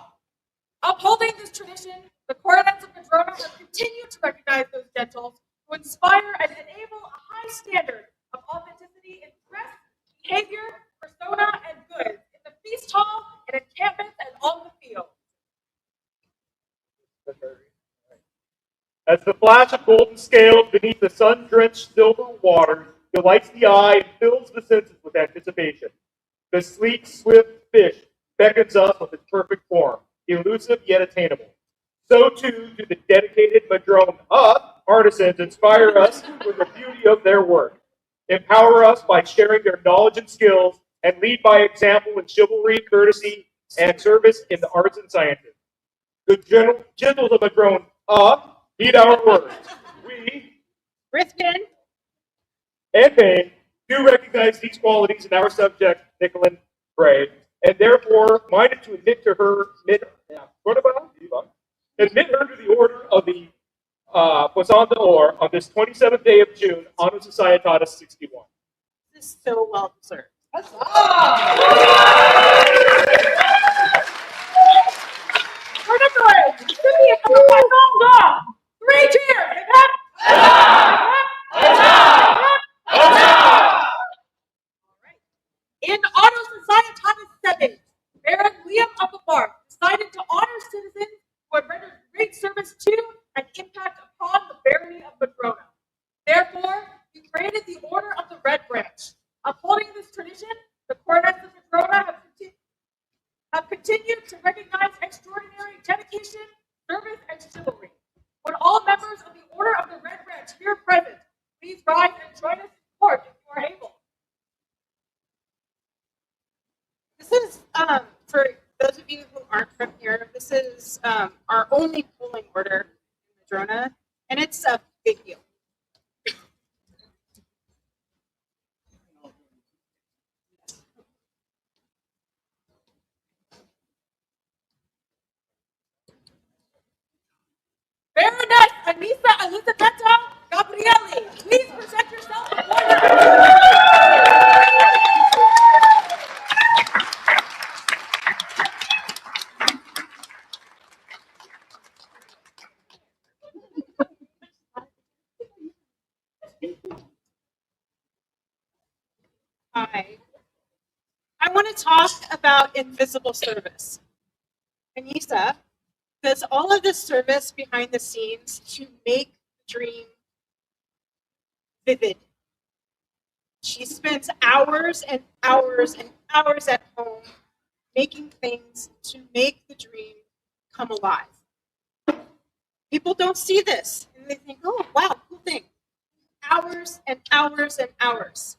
Upholding this tradition, the coronets of Madrona have continued to recognize those gentles who inspire and enable a high standard of authenticity in dress, behavior, persona, and goods in the feast hall, in encampments, and on the field. As the flash of golden scales beneath the sun-drenched silver waters delights the eye and fills the senses with anticipation, the sleek, swift fish beckons us with its perfect form, elusive yet attainable. So too do the dedicated Madrone artisans inspire us with the beauty of their work, empower us by sharing their knowledge and skills, and lead by example in chivalry, courtesy, and service in the arts and sciences. The gentles of Madrone heed our words. We, Rifkin and Payne, do recognize these qualities in our subject, Nicolin Bray, and therefore minded to admit her to the order of the Poisson d'Or on this 27th day of June, Honor Societatis 61. This is so well deserved. For Nicholas, recipient of the Poisson d'Or, 3 cheers! In Honor Societatis 7, Baron Liam of the Park decided to honor citizens who had rendered great service to and impact upon the Barony of Madrone. Therefore, he created the Order of the Red Branch. Upholding this tradition, the coronets of Madrone have continued to recognize extraordinary dedication, service, and chivalry. Would all members of the Order of the Red Branch here present please rise and join us in court if you are able? This is, for those of you who aren't from here, this is our only polling order in Madrone, and it's a big deal. Baroness Anissa Elisabetta Gabrielli, please present yourself before the Hi. I want to talk about invisible service. Anissa does all of this service behind the scenes to make the dream vivid. She spends hours and hours and hours at home making things to make the dream come alive. People don't see this and they think, oh, wow, cool thing. Hours and hours and hours.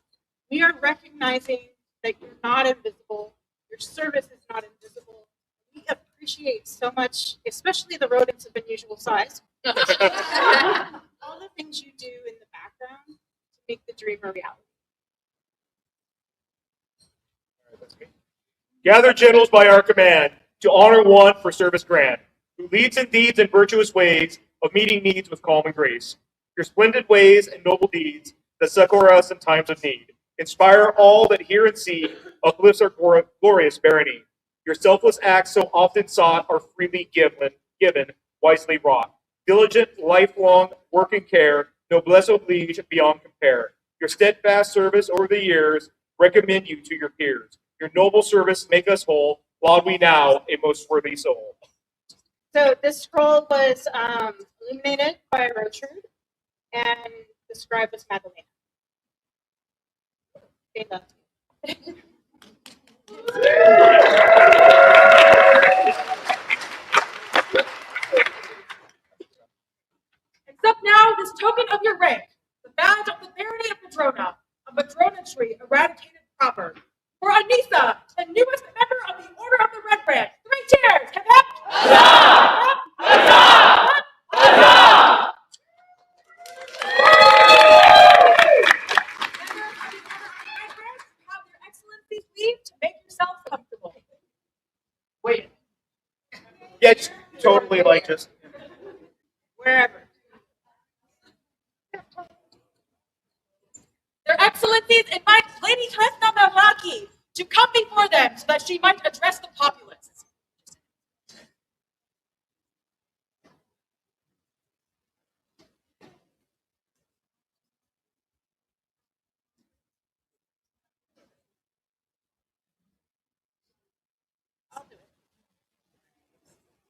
We are recognizing that you're not invisible. Your service is not invisible. We appreciate so much, especially the rodents of unusual size, all the things you do in the background to make the dream a reality. Gather gentles by our command to honor one for service grand, who leads in deeds and virtuous ways of meeting needs with calm and grace. Your splendid ways and noble deeds that succor us in times of need. Inspire all that hear and see, uplifts our glorious barony. Your selfless acts so often sought are freely given, wisely wrought. Diligent, lifelong work and care, noblesse oblige beyond compare. Your steadfast service over the years recommend you to your peers. Your noble service make us whole, laud we now a most worthy soul. So this scroll was illuminated by Gertrude, and the scribe was Magdalena. They loved you. Yeah, just totally like just. Wherever. Their Excellencies invite Lady Tresna Meraki to come before them so that she might address the populace.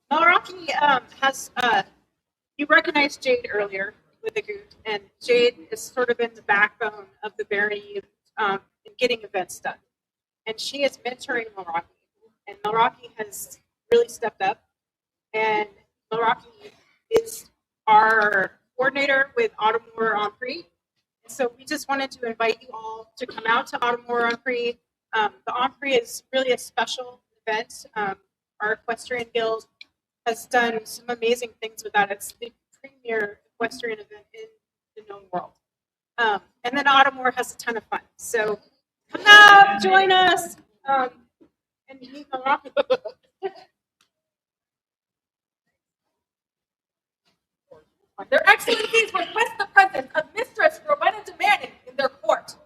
Meraki has, you recognized Jade earlier with the Goot, and Jade has sort of been the backbone of the Barony in getting events done. And she is mentoring Meraki, and Meraki has really stepped up. And Meraki is our coordinator with Autumnmore en Prix. And so we just wanted to invite you all to come out to Autumnmore en Prix. The en Prix is really a special event. Our Equestrian Guild has done some amazing things with that. It's the premier equestrian event in the known world. And then Autumnmore has a ton of fun. So come out, join us, and meet Meraki. Their Excellencies request the presence of Mistress Rowena de Manning in their court.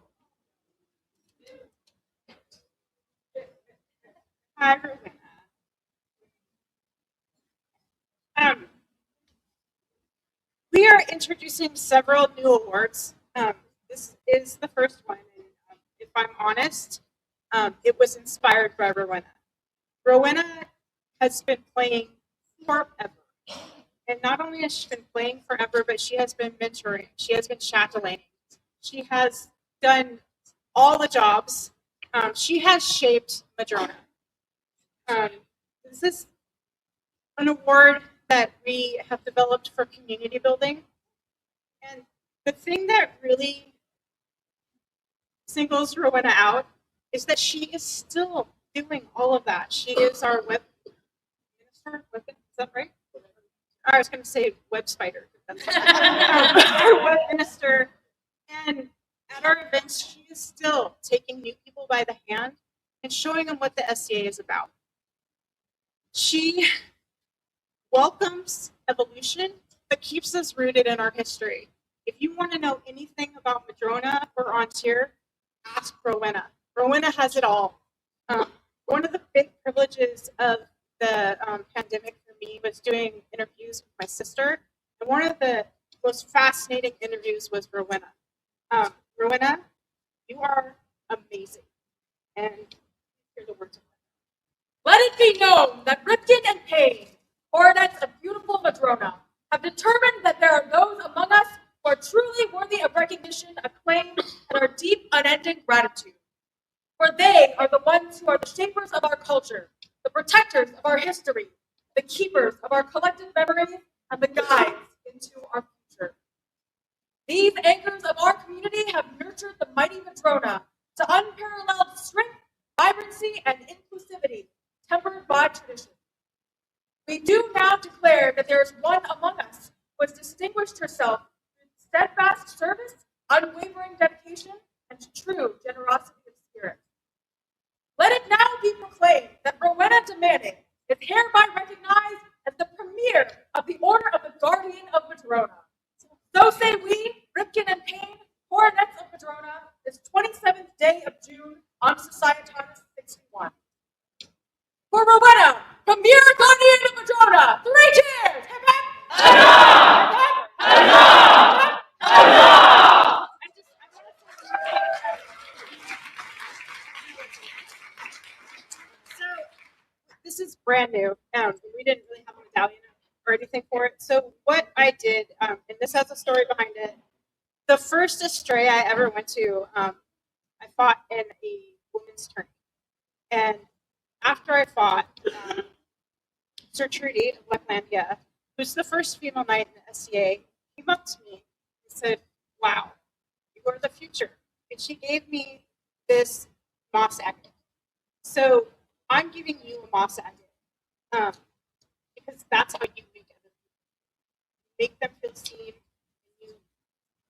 Hi, Rowena. We are introducing several new awards. This is the first one, and if I'm honest, it was inspired by Rowena. Rowena has been playing forever. And not only has she been playing forever, but she has been mentoring. She has been chatelating. She has done all the jobs. She has shaped Madrone. This is an award that we have developed for community building. And the thing that really singles Rowena out is that she is still doing all of that. She is our web minister. Is that right? I was going to say web spider. Our web minister. And at our events, she is still taking new people by the hand and showing them what the SCA is about. She welcomes evolution, but keeps us rooted in our history. If you want to know anything about Madrona or Ontir, ask Rowena. Rowena has it all. One of the big privileges of the pandemic for me was doing interviews with my sister. And one of the most fascinating interviews was Rowena. Rowena, you are amazing. And hear the words of Let it be known that Ripken and Payne, coronets of beautiful Madrona, have determined that there are those among us who are truly worthy of recognition, acclaim, and our deep, unending gratitude. For they are the ones who are the shapers of our culture, the protectors of our history, the keepers of our collective memories, and the guides into our future. These anchors of our community have nurtured the mighty Madrona to unparalleled strength, vibrancy, and inclusivity, tempered by tradition. We do now declare that there is one among us who has distinguished herself through steadfast service, unwavering dedication, and true generosity of spirit. Let it now be proclaimed that Rowena de Manning is hereby recognized as the premier of the Order of the Guardian of Madrona. So say we, Ripken and Payne, coronets of Madrona, this 27th day of June on Societatis 61. For Rowena, premier guardian of Madrona, 3 cheers! Hip hip! Hip hip! So this is brand new. We didn't really have a medallion or anything for it. So what I did, and this has a story behind it. The first estray I ever went to, I fought in a women's tournament. And after I fought, Sir Trudy of Lacklandia, who's the first female knight in the SCA, came up to me and said, "Wow, you are the future." And she gave me this moss agate. So I'm giving you a moss agate because that's how you make other people. Make them feel seen and you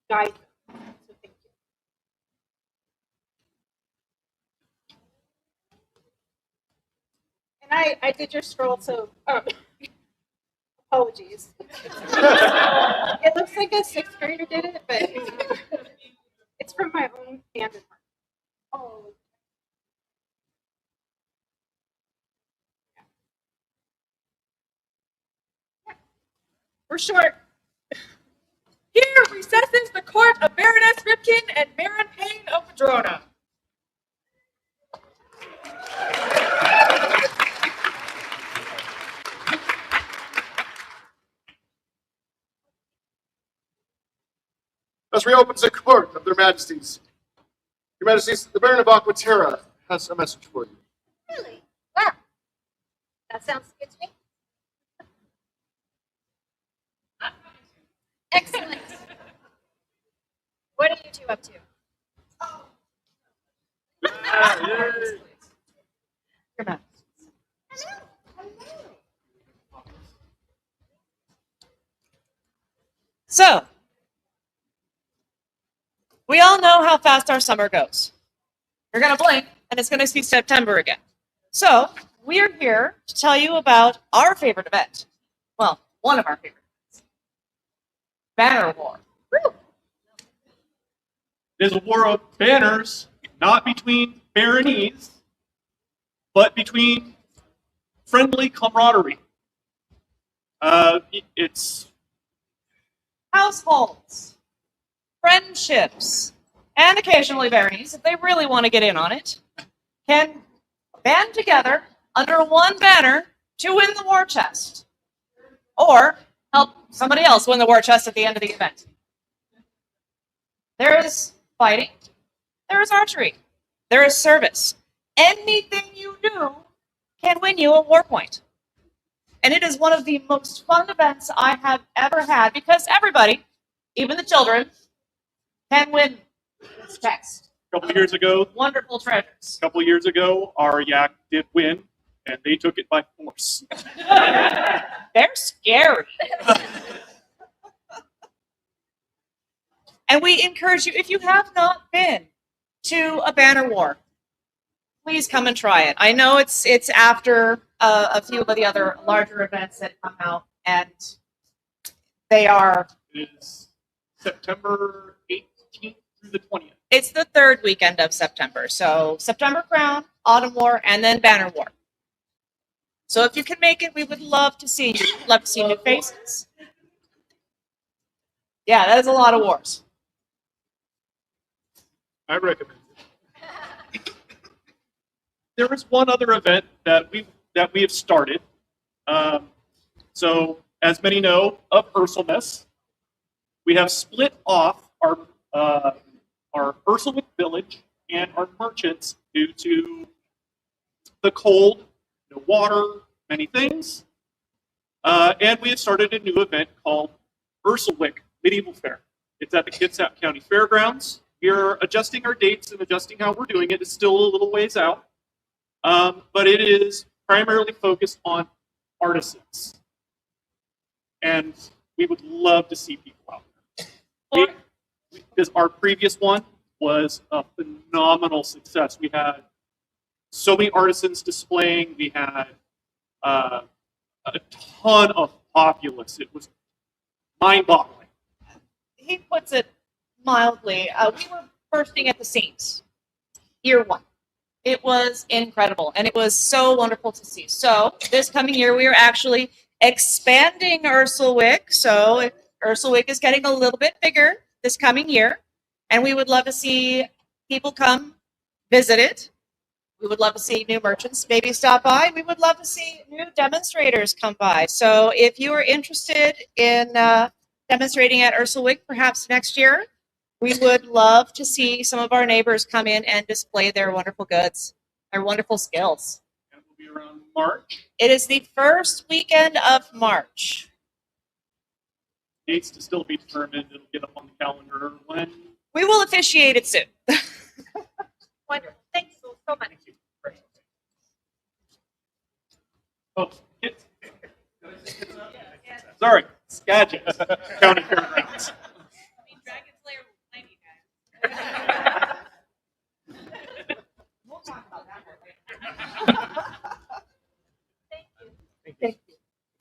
guide them. So thank you. And I did your scroll, so Apologies. It looks like a sixth grader did it, but it's from my own hand and heart. Oh. We're short. Here recesses the court of Baroness Ripkin and Baron Payne of Madrone. Thus reopens the court of their majesties. Your majesties, the Baron of Aquaterra has a message for you. Really? Wow. That sounds good to me. Excellent. What are you two up to? So, we all know how fast our summer goes. You're going to blink, and it's going to be September again. So, we're here to tell you about our favorite event. Well, one of our favorite events. Banner War. It is a war of banners, not between baronies, but between friendly camaraderie. It's Households, friendships, and occasionally baronies, if they really want to get in on it, can band together under one banner to win the war chest. Or help somebody else win the war chest at the end of the event. There is fighting. There is archery. There is service. Anything you do can win you a war point. And it is one of the most fun events I have ever had because everybody, even the children, can win this chest. a couple years ago. Wonderful treasures. A couple years ago, our yak did win, and they took it by force. They're scary. And we encourage you, if you have not been to a banner war, please come and try it. I know it's after a few of the other larger events that come out, and they are... It is September 18th through the 20th. It's the third weekend of September. So September Crown, Autumn War, and then Banner War. So if you can make it, we would love to see you. We'd love to see new faces. Yeah, that is a lot of wars. I recommend it. There is one other event that we have started. So, as many know of Ursulmus, we have split off our Ursulmus village and our merchants due to the cold, no water, many things. And we have started a new event called Ursulwick Medieval Fair. It's at the Kitsap County Fairgrounds. We're adjusting our dates and adjusting how we're doing it. It's still a little ways out. But it is primarily focused on artisans. And we would love to see people out there. Because our previous one was a phenomenal success. We had so many artisans displaying. We had a ton of populace. It was mind-boggling. He puts it mildly. We were bursting at the seams. Year one. It was incredible, and it was so wonderful to see. So this coming year, we are actually expanding Ursulwick. So Ursulwick is getting a little bit bigger this coming year, and we would love to see people come visit it. We would love to see new merchants maybe stop by. We would love to see new demonstrators come by. So if you are interested in demonstrating at Ursulwick perhaps next year, we would love to see some of our neighbors come in and display their wonderful goods, their wonderful skills. And we'll be around March. It is the first weekend of March. Dates to still be determined. It'll get up on the calendar when. We will officiate it soon. Wonderful. Thanks so much. Oh, it's, sorry, Skagit County Fairgrounds.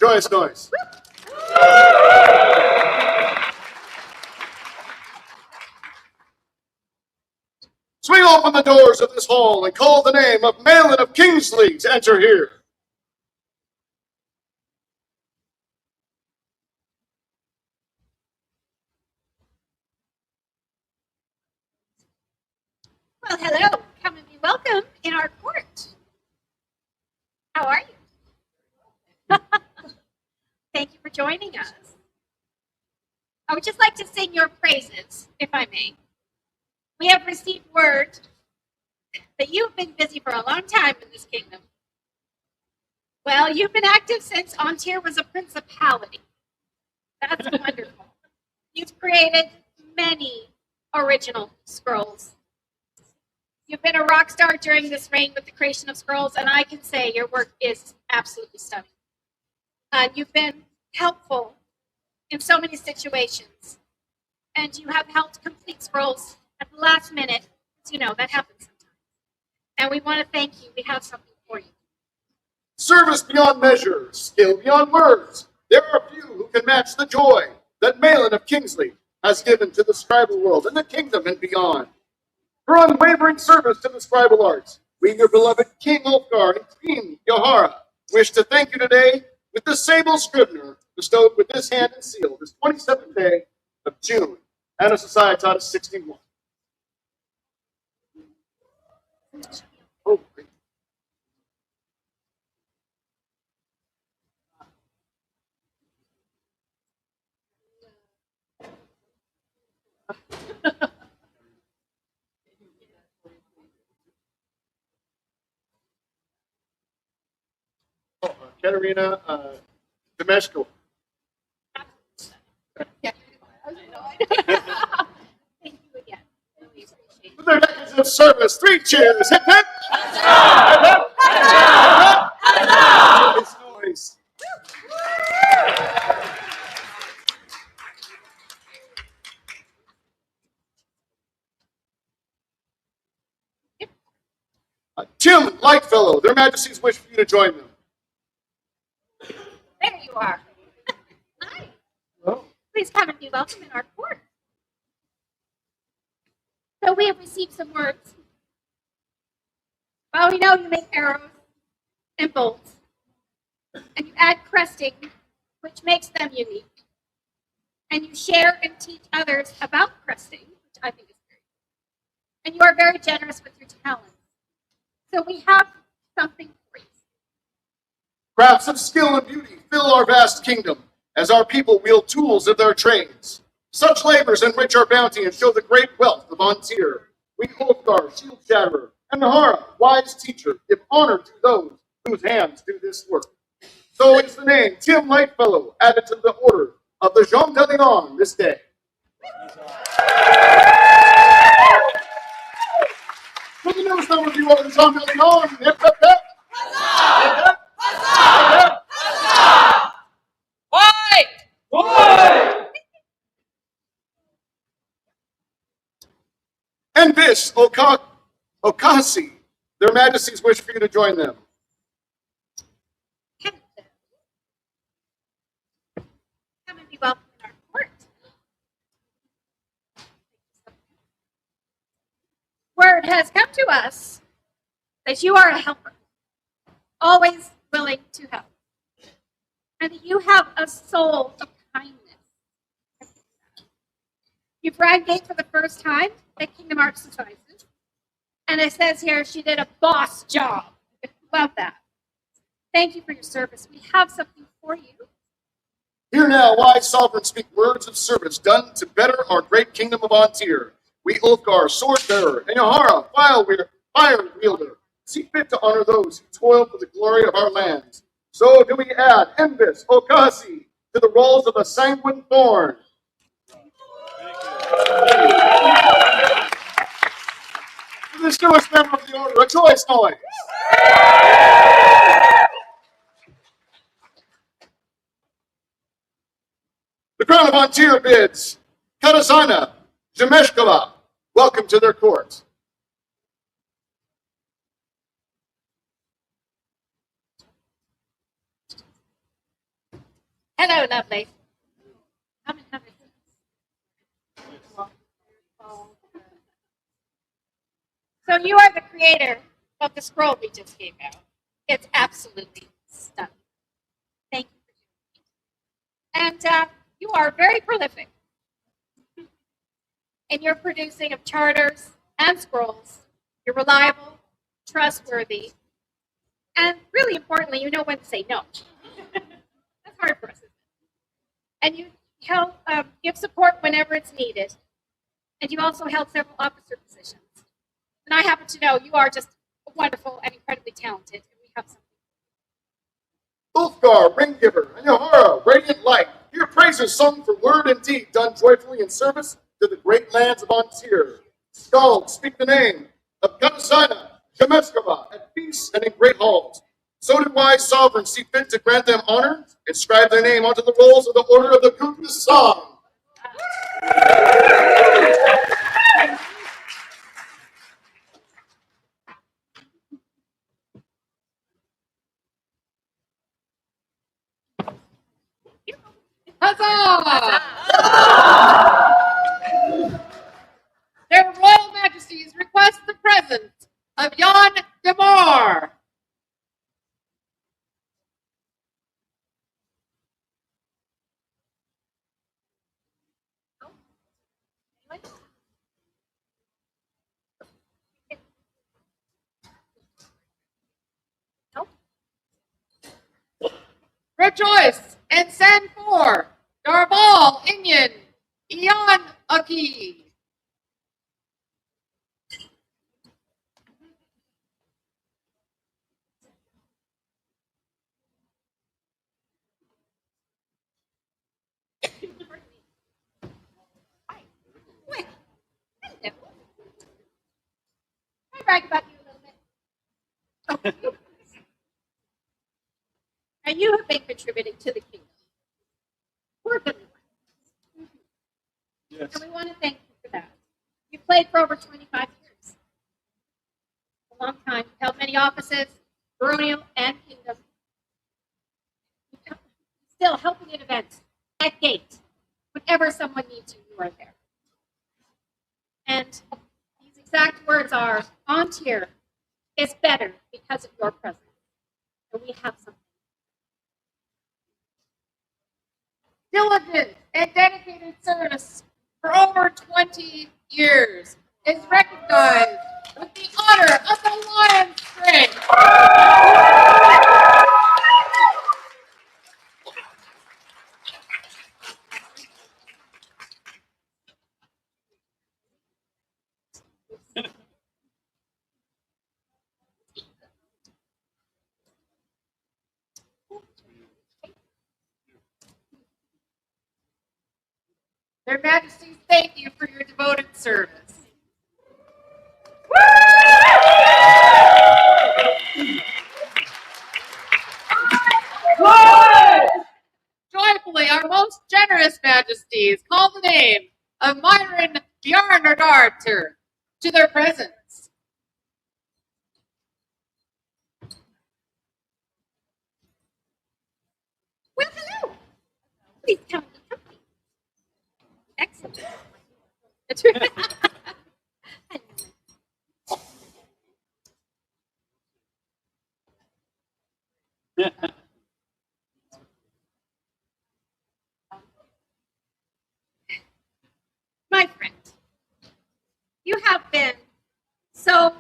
Joyous noise. Swing open the doors of this hall and call the name of Malin of Kingsley to enter here. Well, hello. Come and be welcome in our court. How are you? Thank you for joining us. I would just like to sing your praises, if I may. We have received word that you've been busy for a long time in this kingdom. Well, you've been active since Antir was a principality. That's wonderful. You've created many original scrolls. You've been a rock star during this reign with the creation of scrolls, and I can say your work is absolutely stunning. You've been helpful in so many situations, and you have helped complete scrolls at the last minute. You know, that happens sometimes. And we want to thank you. We have something for you. Service beyond measure, skill beyond words. There are few who can match the joy that Malin of Kingsley has given to the scribal world and the kingdom and beyond. For unwavering service to the scribal arts, we, your beloved King Ulfgar and Queen Yohara, wish to thank you today with the sable scrivener bestowed with this hand and seal this 27th day of June, Anno Societatis 61. Oh, great. Katerina Demeshko. Yeah. Thank you again. Really appreciate it. For their decades of service, 3 cheers. Hip hip. It's noise. Tim Lightfellow, their majesties wish for you to join them. There you are. Hi. Oh. Please come and be welcome in our court. So we have received some words. Well, we know you make arrows and bolts, and you add cresting, which makes them unique. And you share and teach others about cresting, which I think is great. And you are very generous with your talents. So we have something for you. Crafts of skill and beauty fill our vast kingdom as our people wield tools of their trades. Such labors enrich our bounty and show the great wealth of Antir. We Ulfgar, shield shatterer, and Nahara, wise teacher, give honor to those whose hands do this work. So is the name Tim Lightfellow added to the order of the Jean de Leon this day. For the newest overview of the Jean de Leon, hip, hip, hip. Why? And this, Okasi, their majesties wish for you to join them. Come and be welcome in our court. Word has come to us that you are a helper, always willing to help, and that you have a soul of kindness. You've ran gate for the first time at Kingdom Arts Societies, and it says here she did a boss job. Love that. Thank you for your service. We have something for you. Here now, wise sovereigns speak words of service done to better our great kingdom of Antir. We Ulfgar, sword bearer, and Yohara, fire wielder, see fit to honor those who toil for the glory of our lands. So do we add Embis Okasi to the rolls of a sanguine thorn. For this newest member of the order, a choice noise. The Crown of Antir bids Katarzyna Zemeshkova welcome to their court. Hello, lovely. So you are the creator of the scroll we just gave out. It's absolutely stunning. Thank you for doing it. And you are very prolific in your producing of charters and scrolls. You're reliable, trustworthy, and really importantly, you know when to say no. That's hard for us, isn't it? And you help give support whenever it's needed. And you also held several officer positions. And I happen to know you are just wonderful and incredibly talented, and we have something. Ulfgar, Ringgiver, and Yahara, Radiant Light, hear praises sung for word and deed done joyfully in service to the great lands of Antir. Scalds speak the name of Katasina, Shemeskava, at peace and in great halls. So do wise sovereigns see fit to grant them honor, inscribe their name onto the rolls of the Order of the Coupe de Song. Huzzah! Their Royal Majesties request the presence of Jan de Mar. Rejoice and send for Darval Inyan Ian Aki. I brag about you a little bit. And you have been contributing to the kingdom. We're good. Yes. And we want to thank you for that. You played for over 25 years. A long time. You held many offices, baronial and kingdom. Still helping at events, at gate. Whenever someone needs you, you are there. And these exact words are, Antir is better because of your presence. And we have something. Diligent and dedicated service for over 20 years is recognized with the honor of the Lion's String. Their Majesties thank you for your devoted service. Joyfully, our most generous Majesties call the name of Myron Bjarnardarter to their presence. Well, hello. Please come and help me. Excellent. That's right. My friend, you have been so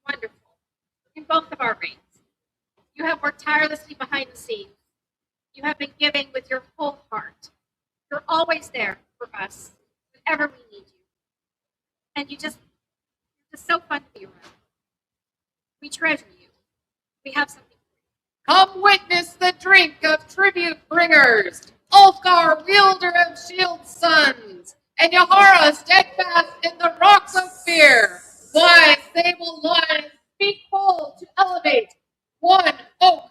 wonderful in both of our reigns. You have worked tirelessly behind the scenes. You have been giving with your whole heart. You're always there for us whenever we need you. And you're just so fun to be around. We treasure you. We have something. Come witness the drink of tribute bringers, Ulfgar, wielder of shield sons, and Yahara, steadfast in the rocks of fear. Wise, sable lions speak full to elevate one oak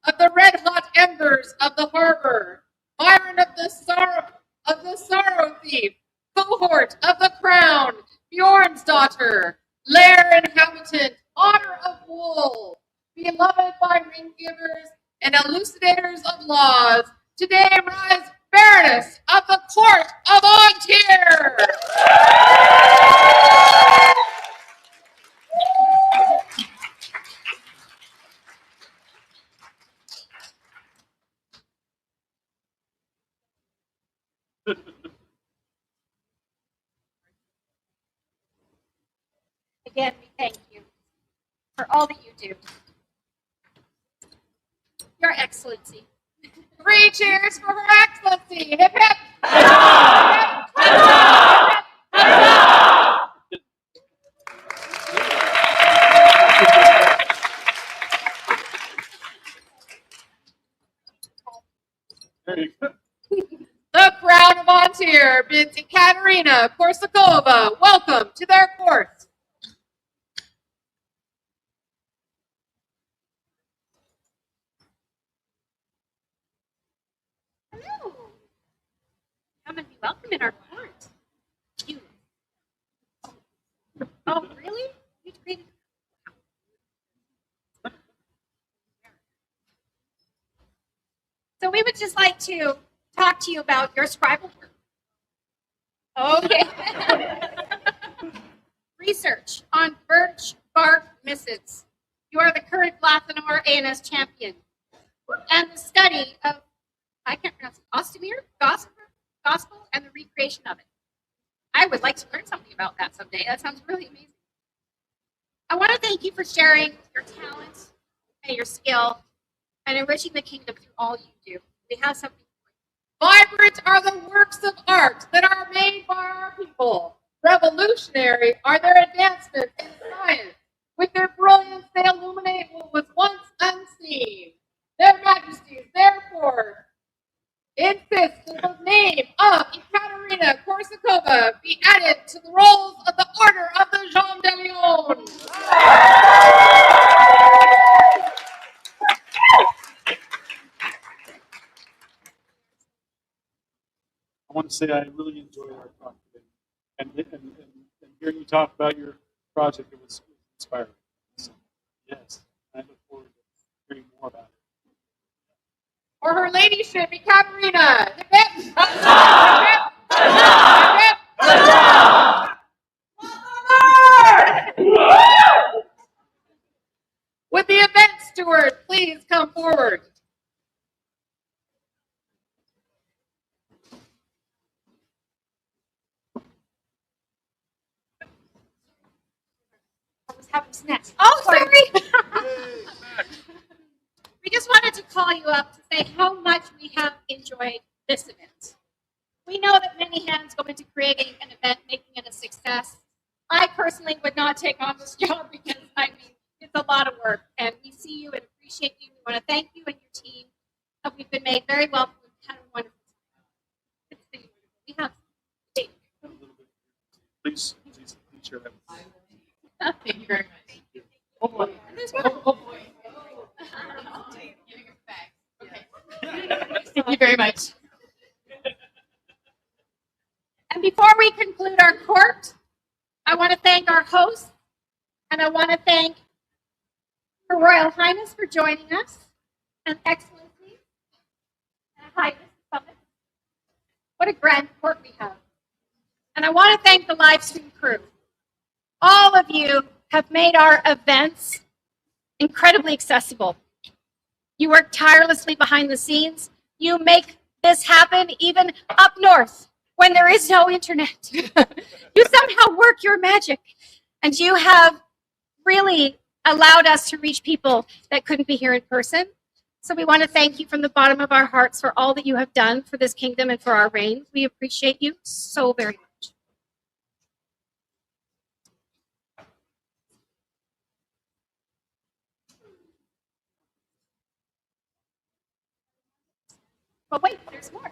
of the red-hot embers of the harbor. Byron of the sorrow thief, cohort of the crown, Bjorn's daughter, lair inhabitant, honor of wool, beloved by ring givers and elucidators of laws, today rise Baroness of the Court of Antir. again, we thank you for all that you do. Your Excellency. 3 cheers for Her Excellency. Hip hip. The Crown of Montier bids Ekaterina Korsakova welcome to their court. Hello. Come and be welcome in our court. You. Oh, really? You created. So we would just like to talk to you about your scribal work. Okay. Research on birch bark missives. You are the current Lathanor ANS champion. And the study of, I can't pronounce it, Ostomer, gospel, and the recreation of it. I would like to learn something about that someday. That sounds really amazing. I want to thank you for sharing your talent and your skill and enriching the kingdom through all you do. We have something. Vibrant are the works of art that are made by our people. Revolutionary are their advancements in science. With their brilliance, they illuminate what was once unseen. Their Majesties, therefore, insist that the name of Ekaterina Korsakova be added to the rolls of the Order of the Jean de Leon. I want to say I really enjoyed our talk today. And hearing you talk about your project, it was inspiring. So, yes, I look forward to hearing more about it. For her ladyship, Ekaterina. Would the event steward please come forward? What happens next? Oh, sorry. We just wanted to call you up to say how much we have enjoyed this event. We know that many hands go into creating an event, making it a success. I personally would not take on this job because, I mean, it's a lot of work, and we see you and appreciate you. We want to thank you and your team. We've been made very welcome. We've had a wonderful time. We have steak. Please share that. Thank you very much. Oh boy. Oh boy. Thank you very much. And before we conclude our court, I want to thank our hosts, and I want to thank Her Royal Highness for joining us, and Excellency, and Highness Summit. What a grand court we have. And I want to thank the live stream crew. All of you have made our events incredibly accessible. You work tirelessly behind the scenes. You make this happen even up north when there is no internet. You somehow work your magic, and you have really allowed us to reach people that couldn't be here in person. So we want to thank you from the bottom of our hearts for all that you have done for this kingdom and for our reign. We appreciate you so very much. But wait, there's more.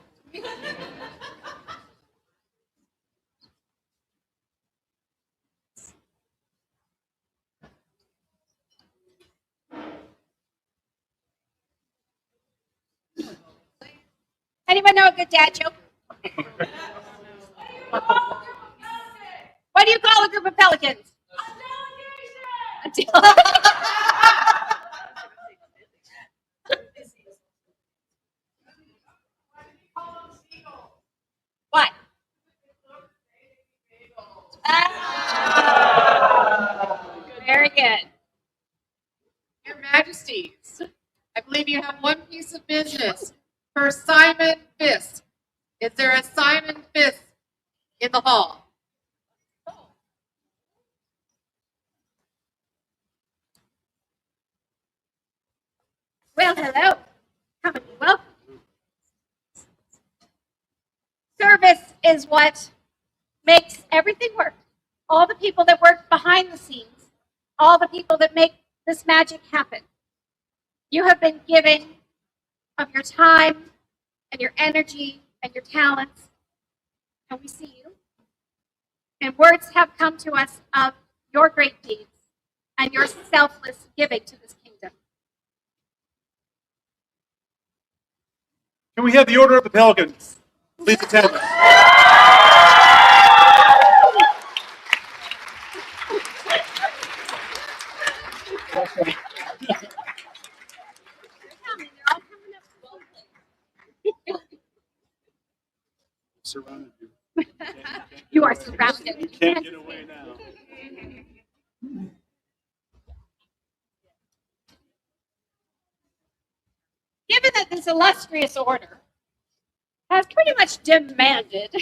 Anyone know a good dad joke? What do you call a group of pelicans? A delegation. What? Very good. Your Majesties, I believe you have one piece of business for Simon Fisk. Is there a Simon Fisk in the hall? Well, hello. Come and be welcome. Service is what makes everything work. All the people that work behind the scenes, all the people that make this magic happen. You have been giving of your time and your energy and your talents, and we see you. And words have come to us of your great deeds and your selfless giving to this kingdom. Can we have the Order of the Pelicans? Please attend. Surrounded you. You are surrounded. You can't get away now. Given that this illustrious order has pretty much demanded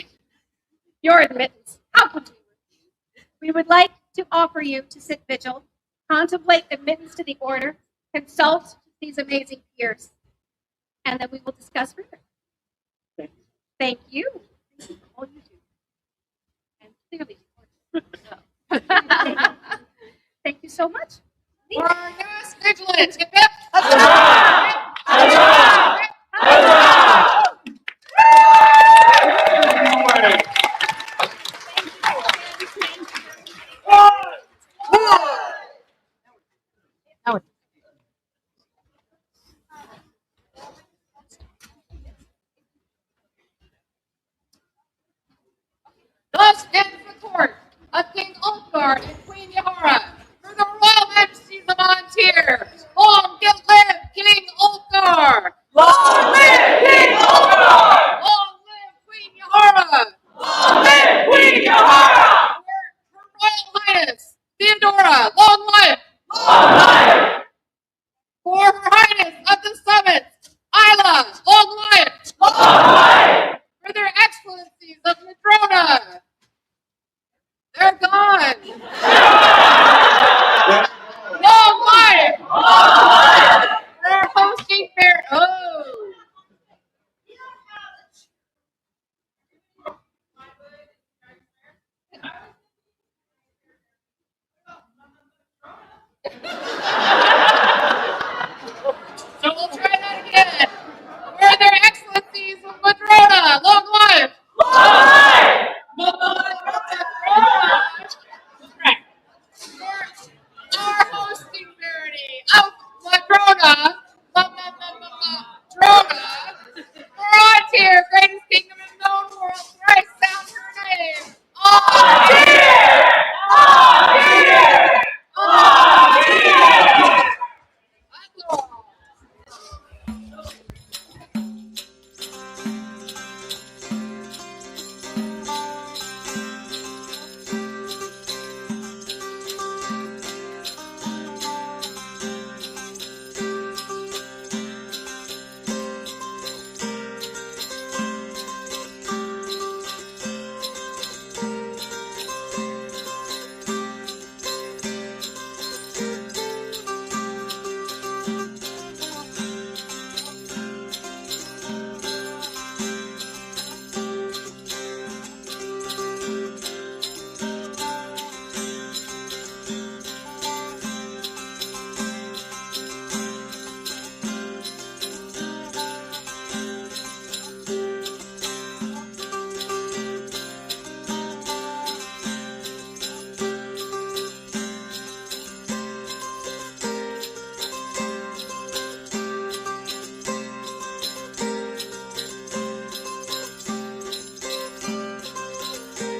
your admittance, how could we refuse? We would like to offer you to sit vigil, contemplate admittance to the order, consult these amazing peers, and then we will discuss further. Thank you. Thank you for all you do. And clearly, thank you so much. For our newest vigilant, hip hip. Thus ends the court of King Ulfgar